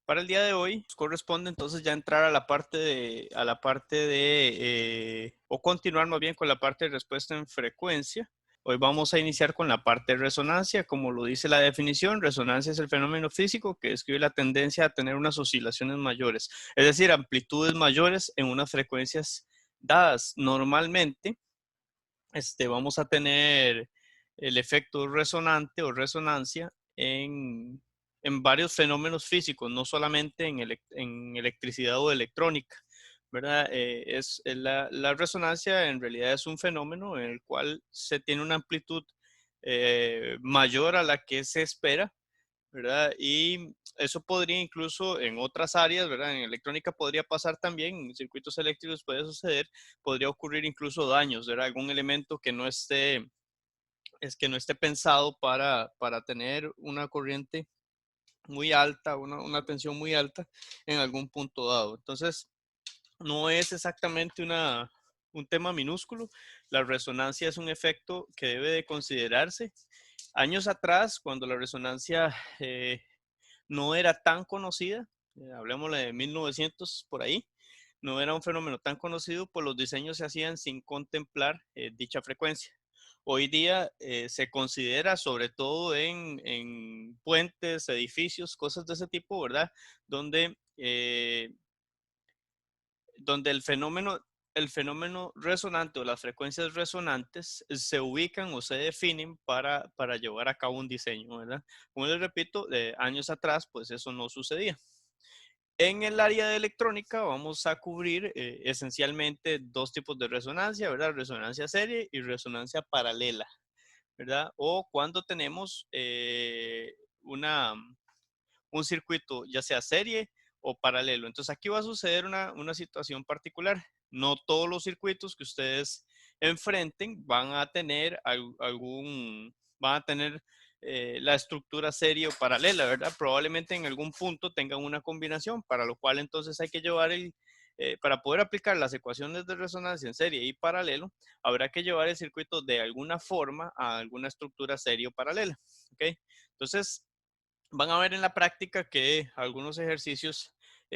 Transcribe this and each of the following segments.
Para el día de hoy nos corresponde entonces ya entrar a la parte o continuar más bien con la parte de respuesta en frecuencia. Hoy vamos a iniciar con la parte de resonancia. Como lo dice la definición, resonancia es el fenómeno físico que describe la tendencia a tener unas oscilaciones mayores, es decir, amplitudes mayores en unas frecuencias dadas. Normalmente, vamos a tener el efecto resonante o resonancia en varios fenómenos físicos, no solamente en electricidad o electrónica, ¿verdad? La resonancia en realidad es un fenómeno en el cual se tiene una amplitud mayor a la que se espera, ¿verdad? Y eso podría incluso en otras áreas, ¿verdad? En electrónica podría pasar también, en circuitos eléctricos puede suceder, podría ocurrir incluso daños, ¿verdad? Algún elemento que no esté, que no esté pensado para tener una corriente muy alta, una tensión muy alta en algún punto dado. Entonces, no es exactamente un tema minúsculo. La resonancia es un efecto que debe de considerarse. Años atrás, cuando la resonancia no era tan conocida, hablemosle de 1900 por ahí, no era un fenómeno tan conocido, pues los diseños se hacían sin contemplar dicha frecuencia. Hoy día se considera, sobre todo en puentes, edificios, cosas de ese tipo, ¿verdad? Donde, donde el fenómeno resonante o las frecuencias resonantes se ubican o se definen para llevar a cabo un diseño, ¿verdad? Como les repito, años atrás, pues eso no sucedía. En el área de electrónica vamos a cubrir esencialmente dos tipos de resonancia, ¿verdad? Resonancia serie y resonancia paralela, ¿verdad? O cuando tenemos un circuito ya sea serie o paralelo. Entonces aquí va a suceder una situación particular. No todos los circuitos que ustedes enfrenten van a tener van a tener la estructura serie o paralela, ¿verdad? Probablemente en algún punto tengan una combinación, para lo cual entonces hay que llevar para poder aplicar las ecuaciones de resonancia en serie y paralelo, habrá que llevar el circuito de alguna forma a alguna estructura serie o paralela, ¿ok? Entonces, van a ver en la práctica que algunos ejercicios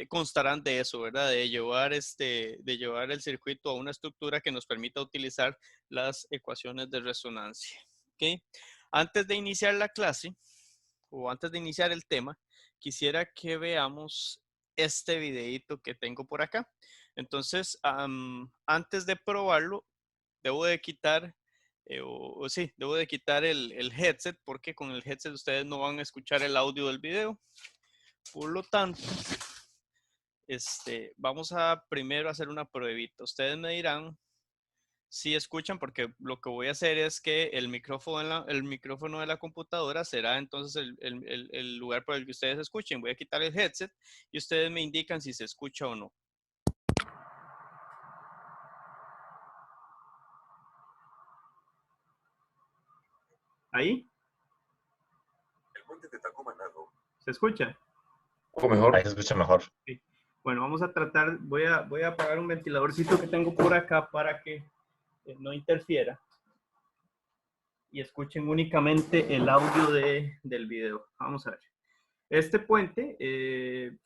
constarán de eso, ¿verdad? De llevar el circuito a una estructura que nos permita utilizar las ecuaciones de resonancia, ¿ok? Antes de iniciar la clase o antes de iniciar el tema, quisiera que veamos este videito que tengo por acá. Entonces, antes de probarlo, debo de quitar, sí, debo de quitar el headset porque con el headset ustedes no van a escuchar el audio del video. Por lo tanto, vamos a primero hacer una pruebita. Ustedes me dirán si escuchan, porque lo que voy a hacer es que el micrófono de la computadora será entonces el lugar por el que ustedes escuchen. Voy a quitar el headset y ustedes me indican si se escucha o no. ¿Ahí? El puente de Tacoma Narrow. ¿Se escucha? O mejor. Ahí se escucha mejor. Sí. Bueno, vamos a tratar, voy a apagar un ventiladorcito que tengo por acá para que no interfiera y escuchen únicamente el audio del video. Vamos a ver. Este puente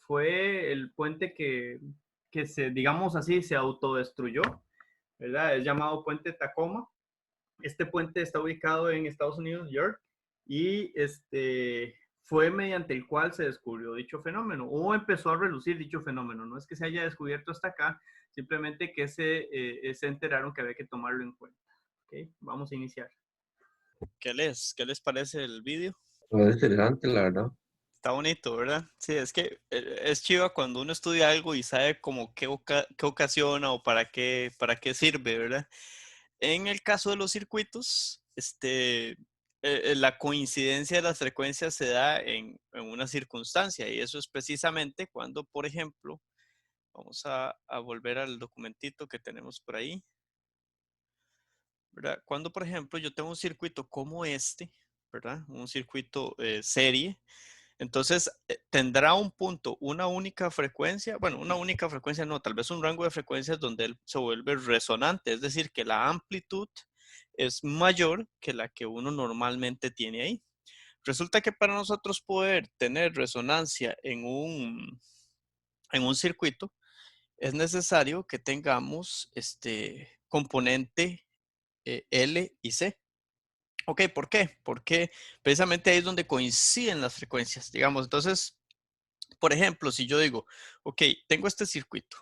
fue el puente que se, digamos así, se autodestruyó, ¿verdad? Es llamado Puente Tacoma. Este puente está ubicado en Estados Unidos, York, y fue mediante el cual se descubrió dicho fenómeno o empezó a relucir dicho fenómeno. No es que se haya descubierto hasta acá, simplemente que se enteraron que había que tomarlo en cuenta. ¿Okay? Vamos a iniciar. ¿Qué les parece el vídeo? Es interesante, la verdad. Está bonito, ¿verdad? Sí, es que es chiva cuando uno estudia algo y sabe como qué ocasiona o para qué sirve, ¿verdad? En el caso de los circuitos, la coincidencia de las frecuencias se da en una circunstancia y eso es precisamente cuando, por ejemplo, vamos a volver al documentito que tenemos por ahí, ¿verdad? Cuando, por ejemplo, yo tengo un circuito como ¿verdad? Un circuito serie. Entonces, tendrá un punto, una única frecuencia, bueno, una única frecuencia no, tal vez un rango de frecuencias donde él se vuelve resonante, es decir, que la amplitud es mayor que la que uno normalmente tiene ahí. Resulta que para nosotros poder tener resonancia en un circuito, es necesario que tengamos este componente L y C. Ok, ¿por qué? Porque precisamente ahí es donde coinciden las frecuencias, digamos. Entonces, por ejemplo, si yo digo, ok, tengo este circuito,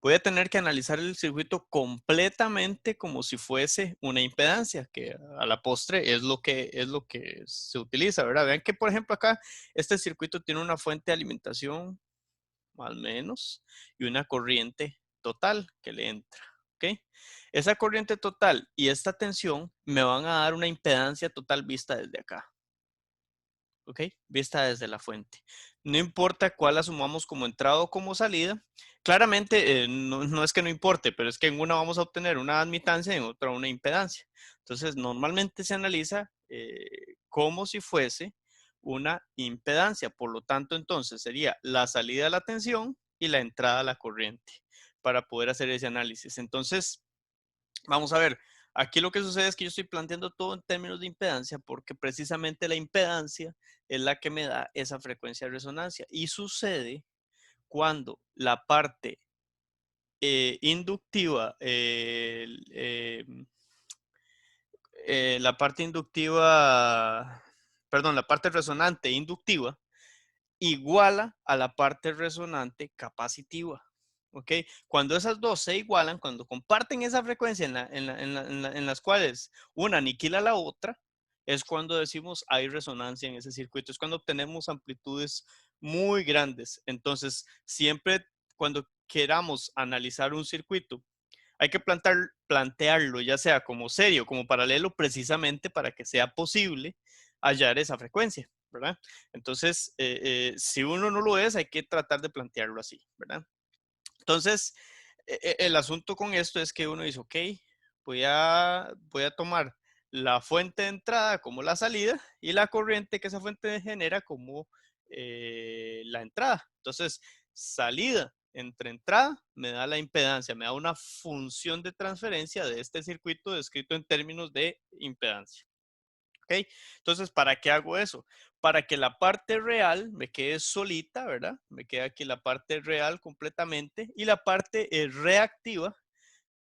voy a tener que analizar el circuito completamente como si fuese una impedancia, que a la postre es lo que se utiliza, ¿verdad? Vean que, por ejemplo, acá este circuito tiene una fuente de alimentación, al menos, y una corriente total que le entra, ¿ok? Esa corriente total y esta tensión me van a dar una impedancia total vista desde acá. ¿Ok? Vista desde la fuente. No importa cuál asumamos como entrada o como salida. Claramente, no es que no importe, pero es que en una vamos a obtener una admitancia y en otra una impedancia. Entonces, normalmente se analiza como si fuese una impedancia. Por lo tanto, entonces sería la salida de la tensión y la entrada a la corriente para poder hacer ese análisis. Entonces, vamos a ver, aquí lo que sucede es que yo estoy planteando todo en términos de impedancia porque precisamente la impedancia es la que me da esa frecuencia de resonancia y sucede cuando la parte inductiva, la parte inductiva, perdón, la parte resonante inductiva iguala a la parte resonante capacitiva. ¿Ok? Cuando esas dos se igualan, cuando comparten esa frecuencia en las cuales una aniquila a la otra, es cuando decimos hay resonancia en ese circuito, es cuando obtenemos amplitudes muy grandes. Entonces, siempre cuando queramos analizar un circuito, hay que plantearlo ya sea como serio o como paralelo precisamente para que sea posible hallar esa frecuencia, ¿verdad? Entonces, si uno no lo es, hay que tratar de plantearlo así, ¿verdad? Entonces, el asunto con esto es que uno dice, ok, voy a tomar la fuente de entrada como la salida y la corriente que esa fuente genera como la entrada. Entonces, salida entre entrada me da la impedancia, me da una función de transferencia de este circuito descrito en términos de impedancia. ¿Ok? Entonces, ¿para qué hago eso? Para que la parte real me quede solita, ¿verdad? Me queda aquí la parte real completamente y la parte reactiva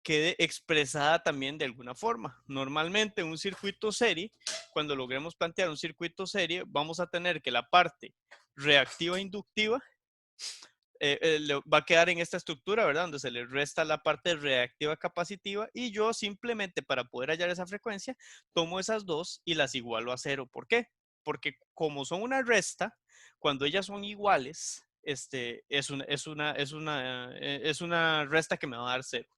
quede expresada también de alguna forma. Normalmente en un circuito serie, cuando logremos plantear un circuito serie, vamos a tener que la parte reactiva inductiva va a quedar en esta estructura, ¿verdad? Donde se le resta la parte reactiva capacitiva y yo simplemente para poder hallar esa frecuencia, tomo esas dos y las igualo a cero. ¿Por qué? Porque como son una resta, cuando ellas son iguales, es una resta que me va a dar cero.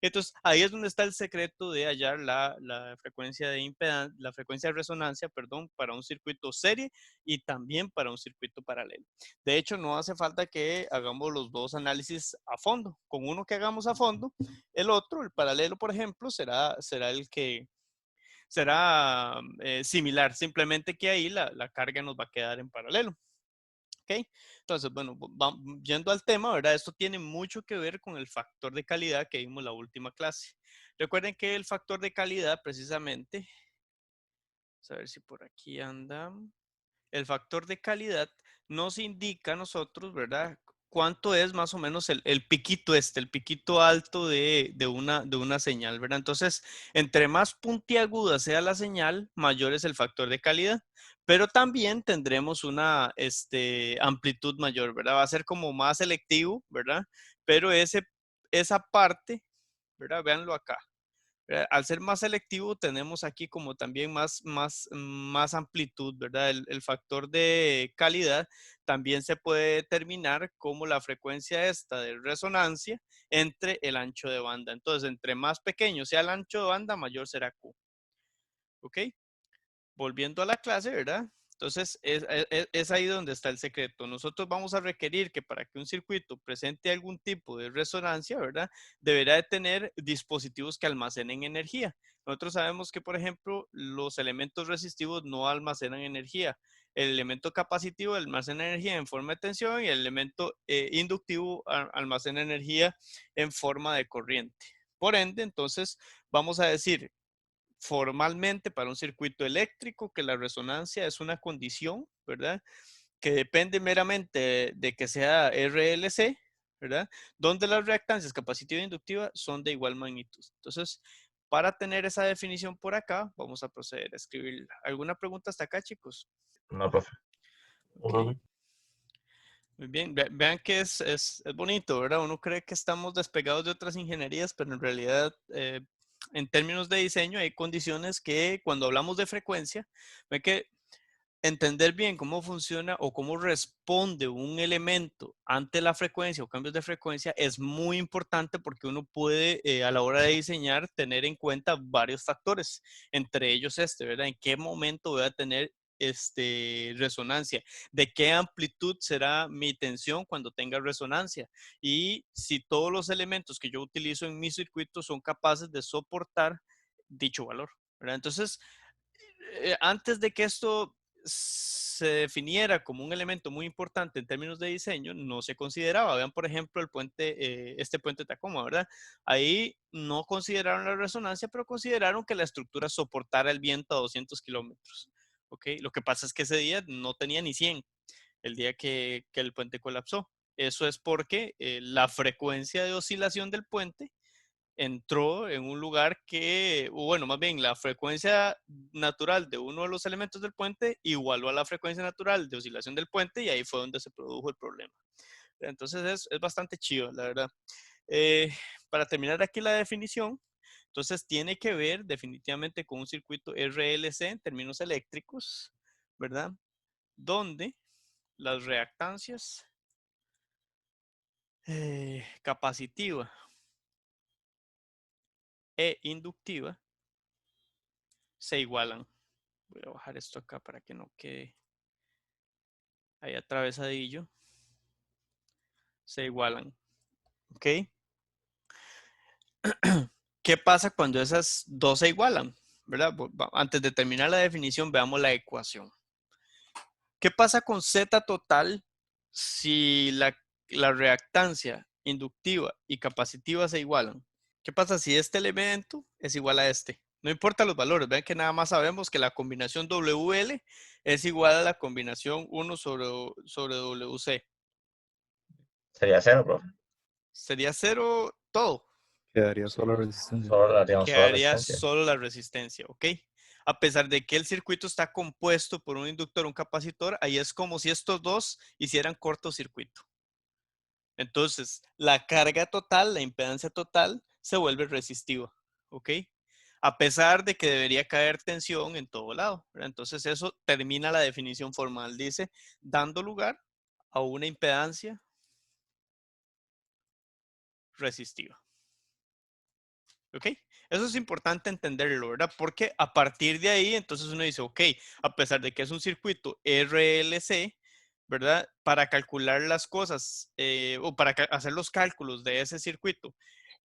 Entonces, ahí es donde está el secreto de hallar la frecuencia de impedancia, la frecuencia de resonancia, perdón, para un circuito serie y también para un circuito paralelo. De hecho, no hace falta que hagamos los dos análisis a fondo. Con uno que hagamos a fondo, el otro, el paralelo, por ejemplo, será el que será similar, simplemente que ahí la carga nos va a quedar en paralelo. ¿Ok? Entonces, bueno, yendo al tema, ¿verdad? Esto tiene mucho que ver con el factor de calidad que vimos la última clase. Recuerden que el factor de calidad, precisamente, vamos a ver si por aquí anda. El factor de calidad nos indica a nosotros, ¿verdad? Cuánto es más o menos el piquito el piquito alto de una señal, ¿verdad? Entonces, entre más puntiaguda sea la señal, mayor es el factor de calidad, pero también tendremos una amplitud mayor, ¿verdad? Va a ser como más selectivo, ¿verdad? Pero esa parte, ¿verdad? Véanlo acá. Al ser más selectivo tenemos aquí como también más amplitud, ¿verdad? El factor de calidad también se puede determinar como la frecuencia esta de resonancia entre el ancho de banda. Entonces, entre más pequeño sea el ancho de banda, mayor será Q. ¿Ok? Volviendo a la clase, ¿verdad? Entonces, es ahí donde está el secreto. Nosotros vamos a requerir que para que un circuito presente algún tipo de resonancia, ¿verdad? Deberá de tener dispositivos que almacenen energía. Nosotros sabemos que, por ejemplo, los elementos resistivos no almacenan energía. El elemento capacitivo almacena energía en forma de tensión y el elemento inductivo almacena energía en forma de corriente. Por ende, entonces, vamos a decir formalmente para un circuito eléctrico que la resonancia es una condición, ¿verdad? Que depende meramente de que sea RLC, ¿verdad? Donde las reactancias capacitiva e inductiva son de igual magnitud. Entonces, para tener esa definición por acá, vamos a proceder a escribir. ¿Alguna pregunta hasta acá, chicos? No, profe. Ok. Muy bien, vean que es bonito, ¿verdad? Uno cree que estamos despegados de otras ingenierías, pero en realidad, en términos de diseño, hay condiciones que cuando hablamos de frecuencia, ven que entender bien cómo funciona o cómo responde un elemento ante la frecuencia o cambios de frecuencia es muy importante porque uno puede, a la hora de diseñar, tener en cuenta varios factores, entre ellos ¿verdad? ¿En qué momento voy a tener resonancia? ¿De qué amplitud será mi tensión cuando tenga resonancia? Y si todos los elementos que yo utilizo en mi circuito son capaces de soportar dicho valor, ¿verdad? Entonces, antes de que esto se definiera como un elemento muy importante en términos de diseño, no se consideraba. Vean, por ejemplo, el puente, este puente Tacoma, ¿verdad? Ahí no consideraron la resonancia, pero consideraron que la estructura soportara el viento a 200 kilómetros. ¿Ok? Lo que pasa es que ese día no tenía ni 100, el día que el puente colapsó. Eso es porque la frecuencia de oscilación del puente entró en un lugar que, bueno, más bien la frecuencia natural de uno de los elementos del puente igualó a la frecuencia natural de oscilación del puente y ahí fue donde se produjo el problema. Entonces es bastante chido, la verdad. Eh, para terminar aquí la definición, entonces tiene que ver definitivamente con un circuito RLC en términos eléctricos, ¿verdad? Donde las reactancias capacitiva e inductiva se igualan. Voy a bajar esto acá para que no quede ahí atravesadillo. Se igualan. ¿Ok? ¿Qué pasa cuando esas dos se igualan? ¿Verdad? Antes de terminar la definición, veamos la ecuación. ¿Qué pasa con Z total si la reactancia inductiva y capacitiva se igualan? ¿Qué pasa si este elemento es igual a este? No importa los valores, vean que nada más sabemos que la combinación WL es igual a la combinación 1 sobre WC. Sería cero, profe. Sería cero todo. Quedaría solo resistencia. Solo, digamos, solo Quedaría resistencia. solo la resistencia, ¿ok? A pesar de que el circuito está compuesto por un inductor, un capacitor, ahí es como si estos dos hicieran cortocircuito. Entonces, la carga total, la impedancia total, se vuelve resistiva, ¿ok? A pesar de que debería caer tensión en todo lado, ¿verdad? Entonces, eso termina la definición formal, dice, dando lugar a una impedancia resistiva. ¿Ok? Eso es importante entenderlo, ¿verdad? Porque a partir de ahí, entonces uno dice, ok, a pesar de que es un circuito RLC, ¿verdad? Para calcular las cosas o para hacer los cálculos de ese circuito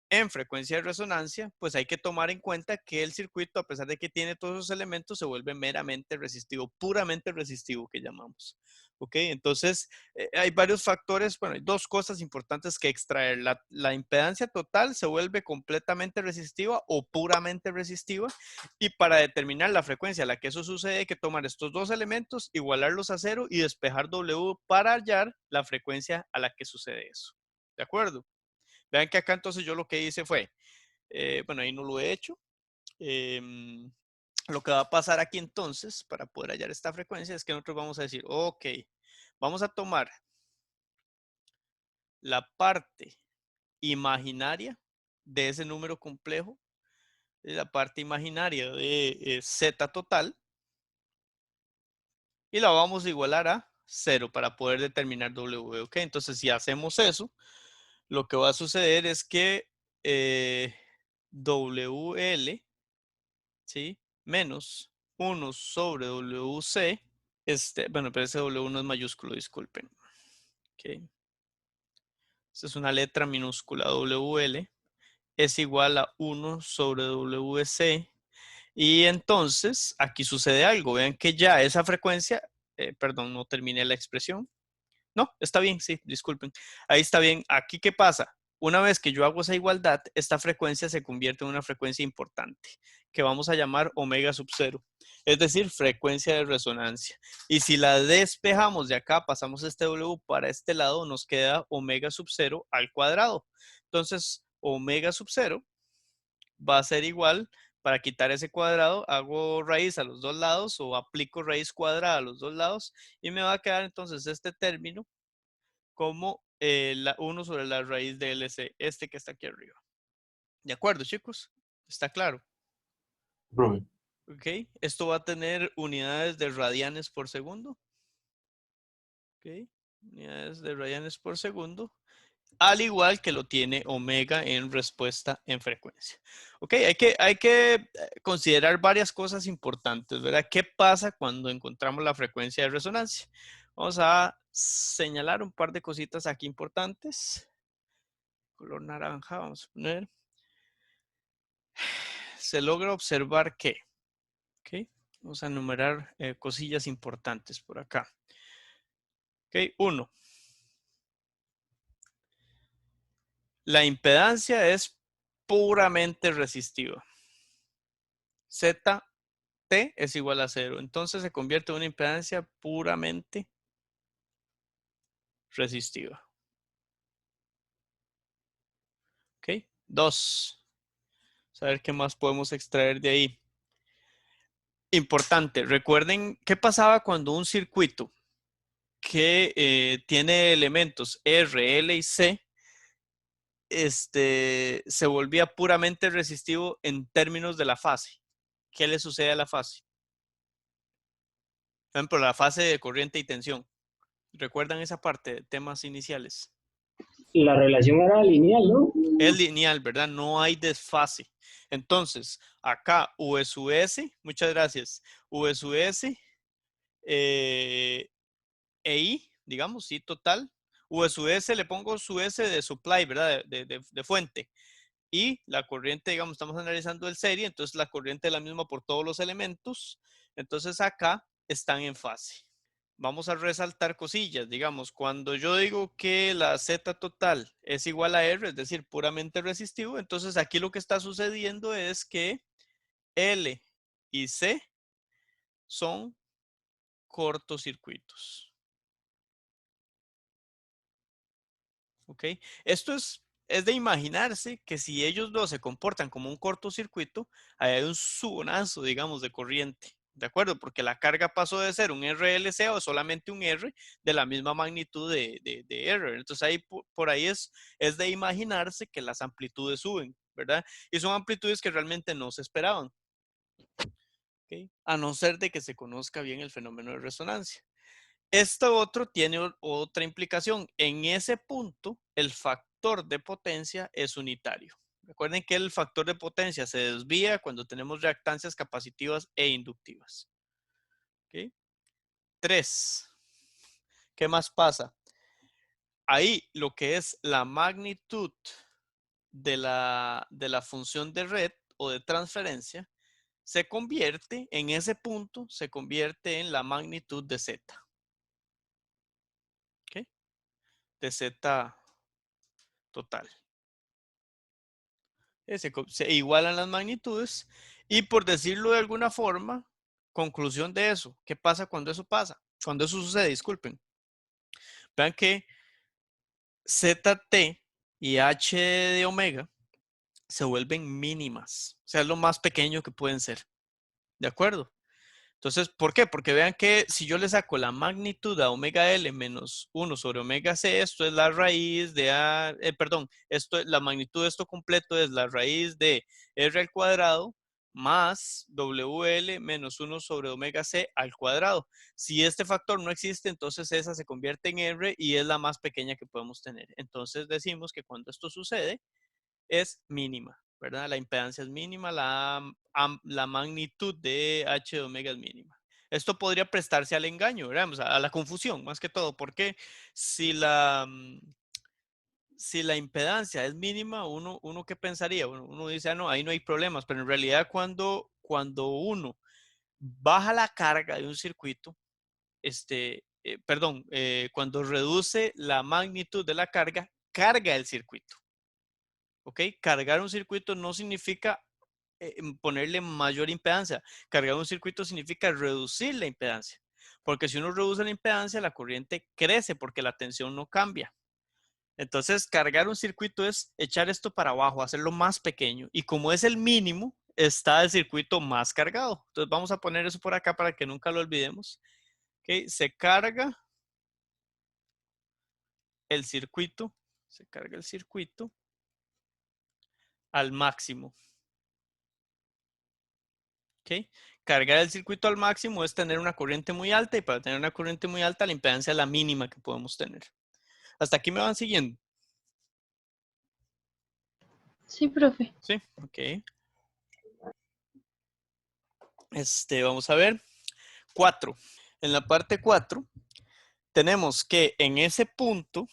en frecuencia de resonancia, pues hay que tomar en cuenta que el circuito, a pesar de que tiene todos esos elementos, se vuelve meramente resistivo, puramente resistivo que llamamos. ¿Ok? Entonces, hay varios factores, bueno, hay dos cosas importantes que extraer. La impedancia total se vuelve completamente resistiva o puramente resistiva y para determinar la frecuencia a la que eso sucede hay que tomar estos dos elementos, igualarlos a cero y despejar W para hallar la frecuencia a la que sucede eso. ¿De acuerdo? Vean que acá entonces yo lo que hice fue, bueno, ahí no lo he hecho. Lo que va a pasar aquí entonces, para poder hallar esta frecuencia, es que nosotros vamos a decir, ok, vamos a tomar la parte imaginaria de ese número complejo, la parte imaginaria de Z total, y la vamos a igualar a 0 para poder determinar W. Ok, entonces si hacemos eso, lo que va a suceder es que WL, ¿sí? Menos 1 sobre WC, bueno, pero ese W no es mayúsculo, disculpen. Okay. Esta es una letra minúscula, WL, es igual a 1 sobre WC. Y entonces, aquí sucede algo. Vean que ya esa frecuencia, perdón, no terminé la expresión. No, está bien, sí, disculpen. Ahí está bien. Aquí, ¿qué pasa? una vez que yo hago esa igualdad, esta frecuencia se convierte en una frecuencia importante, que vamos a llamar omega sub 0, es decir, frecuencia de resonancia. Y si la despejamos de acá, pasamos este W para este lado, nos queda omega sub 0 al cuadrado. Entonces, omega sub 0 va a ser igual, para quitar ese cuadrado, hago raíz a los dos lados o aplico raíz cuadrada a los dos lados y me va a quedar entonces este término como 1 sobre la raíz de LC, este que está aquí arriba. ¿De acuerdo, chicos? ¿Está claro? Profe. Ok. Esto va a tener unidades de radianes por segundo. Ok. Unidades de radianes por segundo. Al igual que lo tiene omega en respuesta en frecuencia. Ok, hay que considerar varias cosas importantes, ¿verdad? ¿Qué pasa cuando encontramos la frecuencia de resonancia? Vamos a señalar un par de cositas aquí importantes. Color naranja, vamos a poner. Se logra observar que, ok, vamos a enumerar cosillas importantes por acá. Ok, 1. La impedancia es puramente resistiva. ZT es igual a 0. Entonces se convierte en una impedancia puramente resistiva. Ok. 2. A ver qué más podemos extraer de ahí. Importante. Recuerden qué pasaba cuando un circuito que tiene elementos R, L y C se volvía puramente resistivo en términos de la fase. ¿Qué le sucede a la fase? Por ejemplo, la fase de corriente y tensión. ¿Recuerdan esa parte de temas iniciales? La relación era lineal, ¿no? Es lineal, ¿verdad? No hay desfase. Entonces, acá V sub S, muchas gracias, V sub S e I, digamos, sí, total. V sub S le pongo su S de supply, ¿verdad? De fuente. Y la corriente, digamos, estamos analizando el serie, entonces la corriente es la misma por todos los elementos. Entonces acá están en fase. Vamos a resaltar cosillas, digamos, cuando yo digo que la Z total es igual a R, es decir, puramente resistivo, entonces aquí lo que está sucediendo es que L y C son cortocircuitos. ¿Ok? Esto es de imaginarse que si ellos dos se comportan como un cortocircuito, hay un subonazo, digamos, de corriente. ¿De acuerdo? Porque la carga pasó de ser un RLC o solamente un R de la misma magnitud de R. Entonces ahí por ahí es de imaginarse que las amplitudes suben, ¿verdad? Y son amplitudes que realmente no se esperaban. ¿Ok? A no ser de que se conozca bien el fenómeno de resonancia. Esto otro tiene otra implicación. En ese punto, el factor de potencia es unitario. Recuerden que el factor de potencia se desvía cuando tenemos reactancias capacitivas e inductivas. ¿Okay? 3. ¿Qué más pasa? Ahí lo que es la magnitud de la función de red o de transferencia se convierte, en ese punto, se convierte en la magnitud de Z. ¿Okay? De Z total. Se igualan las magnitudes y por decirlo de alguna forma, conclusión de eso, ¿qué pasa cuando eso pasa? Cuando eso sucede, disculpen. Vean que ZT y H de omega se vuelven mínimas, o sea, es lo más pequeño que pueden ser. ¿De acuerdo? Entonces, ¿por qué? Porque vean que si yo le saco la magnitud a omega L menos 1 sobre omega C, esto es la raíz de la magnitud de esto completo es la raíz de R al cuadrado más WL menos 1 sobre omega C al cuadrado. Si este factor no existe, entonces esa se convierte en R y es la más pequeña que podemos tener. Entonces decimos que cuando esto sucede, es mínima, ¿verdad? La impedancia es mínima, la magnitud de H de omega es mínima. Esto podría prestarse al engaño, ¿verdad? O sea, a la confusión, más que todo, porque si si la impedancia es mínima, uno ¿qué pensaría? Uno dice, no, ahí no hay problemas, pero en realidad cuando uno baja la carga de un circuito, cuando reduce la magnitud de la carga, carga el circuito. ¿Ok? Cargar un circuito no significa ponerle mayor impedancia. Cargar un circuito significa reducir la impedancia. Porque si uno reduce la impedancia, la corriente crece porque la tensión no cambia. Entonces, cargar un circuito es echar esto para abajo, hacerlo más pequeño. Y como es el mínimo, está el circuito más cargado. Entonces, vamos a poner eso por acá para que nunca lo olvidemos. ¿Okay? Se carga el circuito al máximo. ¿Okay? Cargar el circuito al máximo es tener una corriente muy alta y para tener una corriente muy alta la impedancia es la mínima que podemos tener. ¿Hasta aquí me van siguiendo? Sí, profe. Sí, ok. Vamos a ver. 4. En la parte 4 tenemos que en ese punto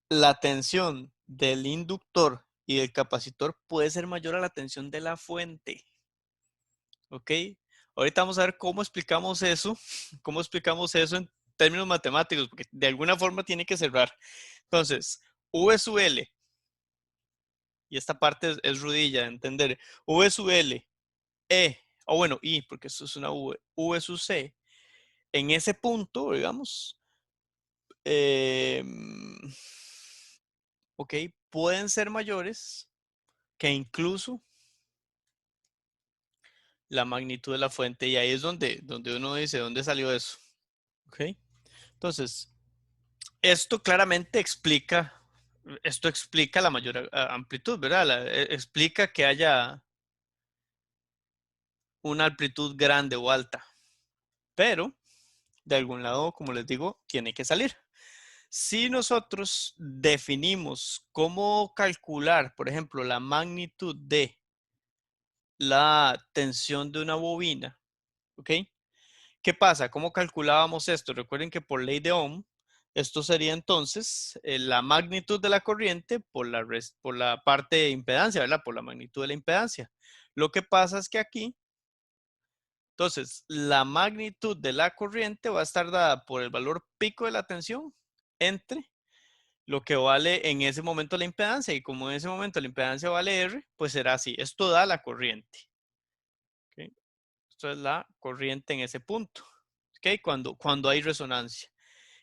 la tensión del inductor y del capacitor puede ser mayor a la tensión de la fuente. ¿Ok? Ahorita vamos a ver cómo explicamos eso en términos matemáticos, porque de alguna forma tiene que cerrar. Entonces, V sub L, y esta parte es rudilla de entender, V sub L, E, o bueno, I, porque esto es una V, V sub C, en ese punto, digamos, ok, pueden ser mayores que incluso la magnitud de la fuente, y ahí es donde uno dice, ¿dónde salió eso? Ok, entonces, esto claramente explica la mayor amplitud, ¿verdad? Explica que haya una amplitud grande o alta, pero de algún lado, como les digo, tiene que salir. Si nosotros definimos cómo calcular, por ejemplo, la magnitud de la tensión de una bobina, ¿ok? ¿Qué pasa? ¿Cómo calculábamos esto? Recuerden que por ley de Ohm, esto sería entonces la magnitud de la corriente por la parte de impedancia, ¿verdad? Por la magnitud de la impedancia. Lo que pasa es que aquí, entonces, la magnitud de la corriente va a estar dada por el valor pico de la tensión entre lo que vale en ese momento la impedancia. Y como en ese momento la impedancia vale R, pues será así. Esto da la corriente. ¿Okay? Esto es la corriente en ese punto. ¿Okay? Cuando hay resonancia.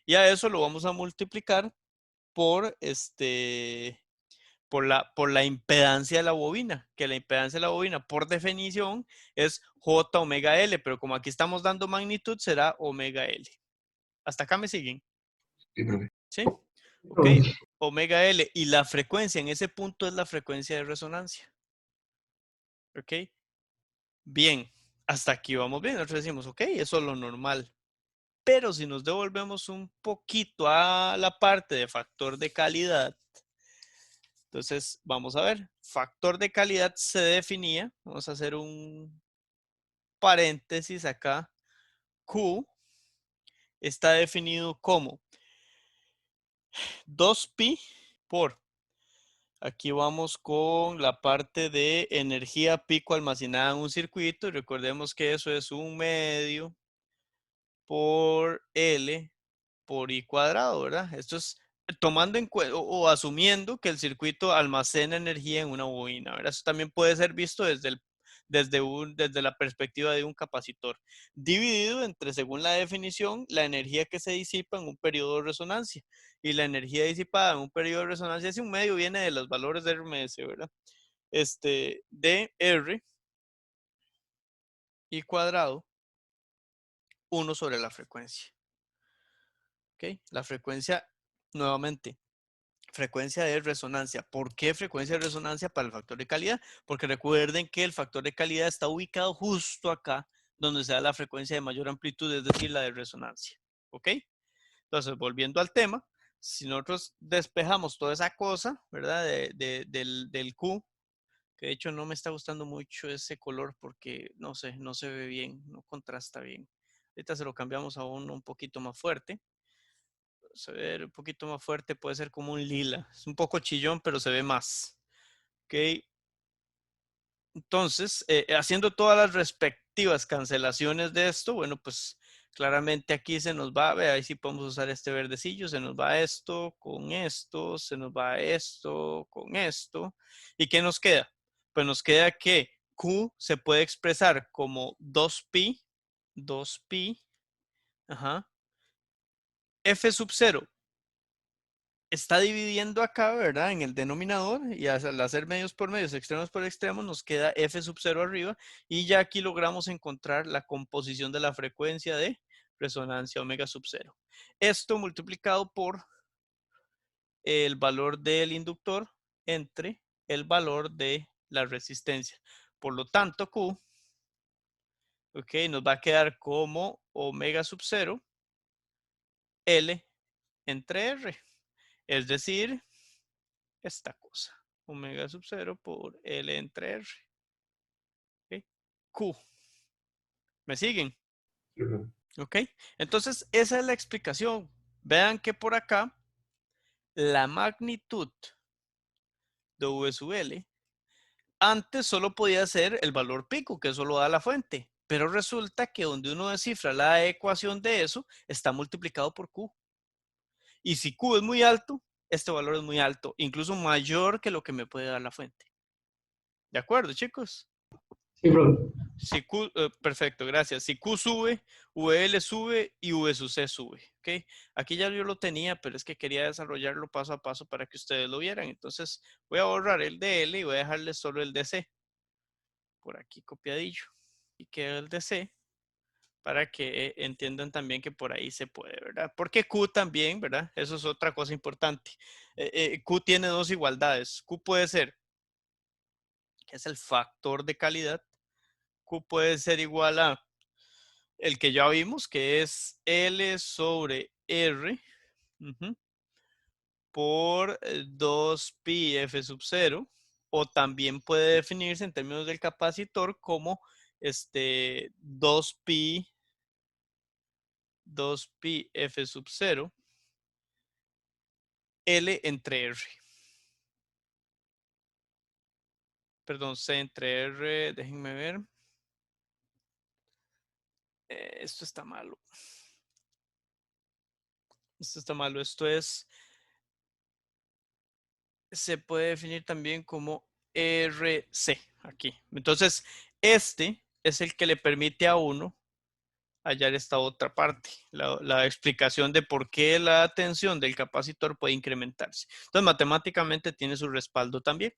Y a eso lo vamos a multiplicar por, por la impedancia de la bobina, que la impedancia de la bobina por definición es J omega L, pero como aquí estamos dando magnitud, será omega L. ¿Hasta acá me siguen? Sí, profe. ¿Sí? Ok, omega L. Y la frecuencia en ese punto es la frecuencia de resonancia. ¿Ok? Bien, hasta aquí vamos bien. Nosotros decimos, ok, eso es lo normal. Pero si nos devolvemos un poquito a la parte de factor de calidad, entonces vamos a ver, factor de calidad se definía, vamos a hacer un paréntesis acá, Q está definido como 2pi por, aquí vamos con la parte de energía pico almacenada en un circuito, y recordemos que eso es 1/2 por L por I cuadrado, ¿verdad? Esto es tomando en cuenta o asumiendo que el circuito almacena energía en una bobina, ¿verdad? Eso también puede ser visto desde la perspectiva de un capacitor, dividido entre, según la definición, la energía que se disipa en un periodo de resonancia. Y la energía disipada en un periodo de resonancia, ese un medio viene de los valores de RMS, ¿verdad? De R I cuadrado 1 sobre la frecuencia. ¿Ok? La frecuencia, nuevamente, frecuencia de resonancia. ¿Por qué frecuencia de resonancia para el factor de calidad? Porque recuerden que el factor de calidad está ubicado justo acá, donde se da la frecuencia de mayor amplitud, es decir, la de resonancia. ¿Ok? Entonces, volviendo al tema, si nosotros despejamos toda esa cosa, ¿verdad? Del Q, que de hecho no me está gustando mucho ese color porque, no sé, no se ve bien, no contrasta bien. Ahorita se lo cambiamos a uno un poquito más fuerte. Se ve un poquito más fuerte, puede ser como un lila. Es un poco chillón, pero se ve más. Ok. Entonces, haciendo todas las respectivas cancelaciones de esto, bueno, pues Claramente aquí se nos va, ve, ahí sí podemos usar este verdecillo, se nos va esto con esto, se nos va esto con esto. ¿Y qué nos queda? Pues nos queda que Q se puede expresar como 2pi, ajá, F sub 0 está dividiendo acá, ¿verdad? En el denominador y al hacer medios por medios, extremos por extremos, nos queda F sub 0 arriba y ya aquí logramos encontrar la composición de la frecuencia de resonancia omega sub 0. Esto multiplicado por el valor del inductor entre el valor de la resistencia. Por lo tanto, Q, ok, nos va a quedar como omega sub 0 L entre R. Es decir, esta cosa. Omega sub 0 por L entre R. ¿Okay? Q. ¿Me siguen? Ujú. ¿Ok? Entonces, esa es la explicación. Vean que por acá, la magnitud de V sub L, antes solo podía ser el valor pico, que eso lo da la fuente. Pero resulta que donde uno descifra la ecuación de eso, está multiplicado por Q. Y si Q es muy alto, este valor es muy alto, incluso mayor que lo que me puede dar la fuente. ¿De acuerdo, chicos? Sí, profe. Si Q, perfecto, gracias. Si Q sube, VL sube y V sub C sube. ¿Okay? Aquí ya yo lo tenía, pero es que quería desarrollarlo paso a paso para que ustedes lo vieran. Entonces voy a borrar el de L y voy a dejarle solo el de C. Por aquí copiadillo. Y queda el de C para que entiendan también que por ahí se puede, ¿verdad? Porque Q también, ¿verdad? Eso es otra cosa importante. Q tiene dos igualdades. Q puede ser, que es el factor de calidad. Q puede ser igual a el que ya vimos, que es L sobre R por 2pi F sub 0, o también puede definirse en términos del capacitor como 2pi F sub 0 L entre R. Perdón, C entre R, déjenme ver. Esto está malo. Esto está malo. Esto es, se puede definir también como RC aquí. Entonces, este es el que le permite a uno hallar esta otra parte, la explicación de por qué la tensión del capacitor puede incrementarse. Entonces, matemáticamente tiene su respaldo también.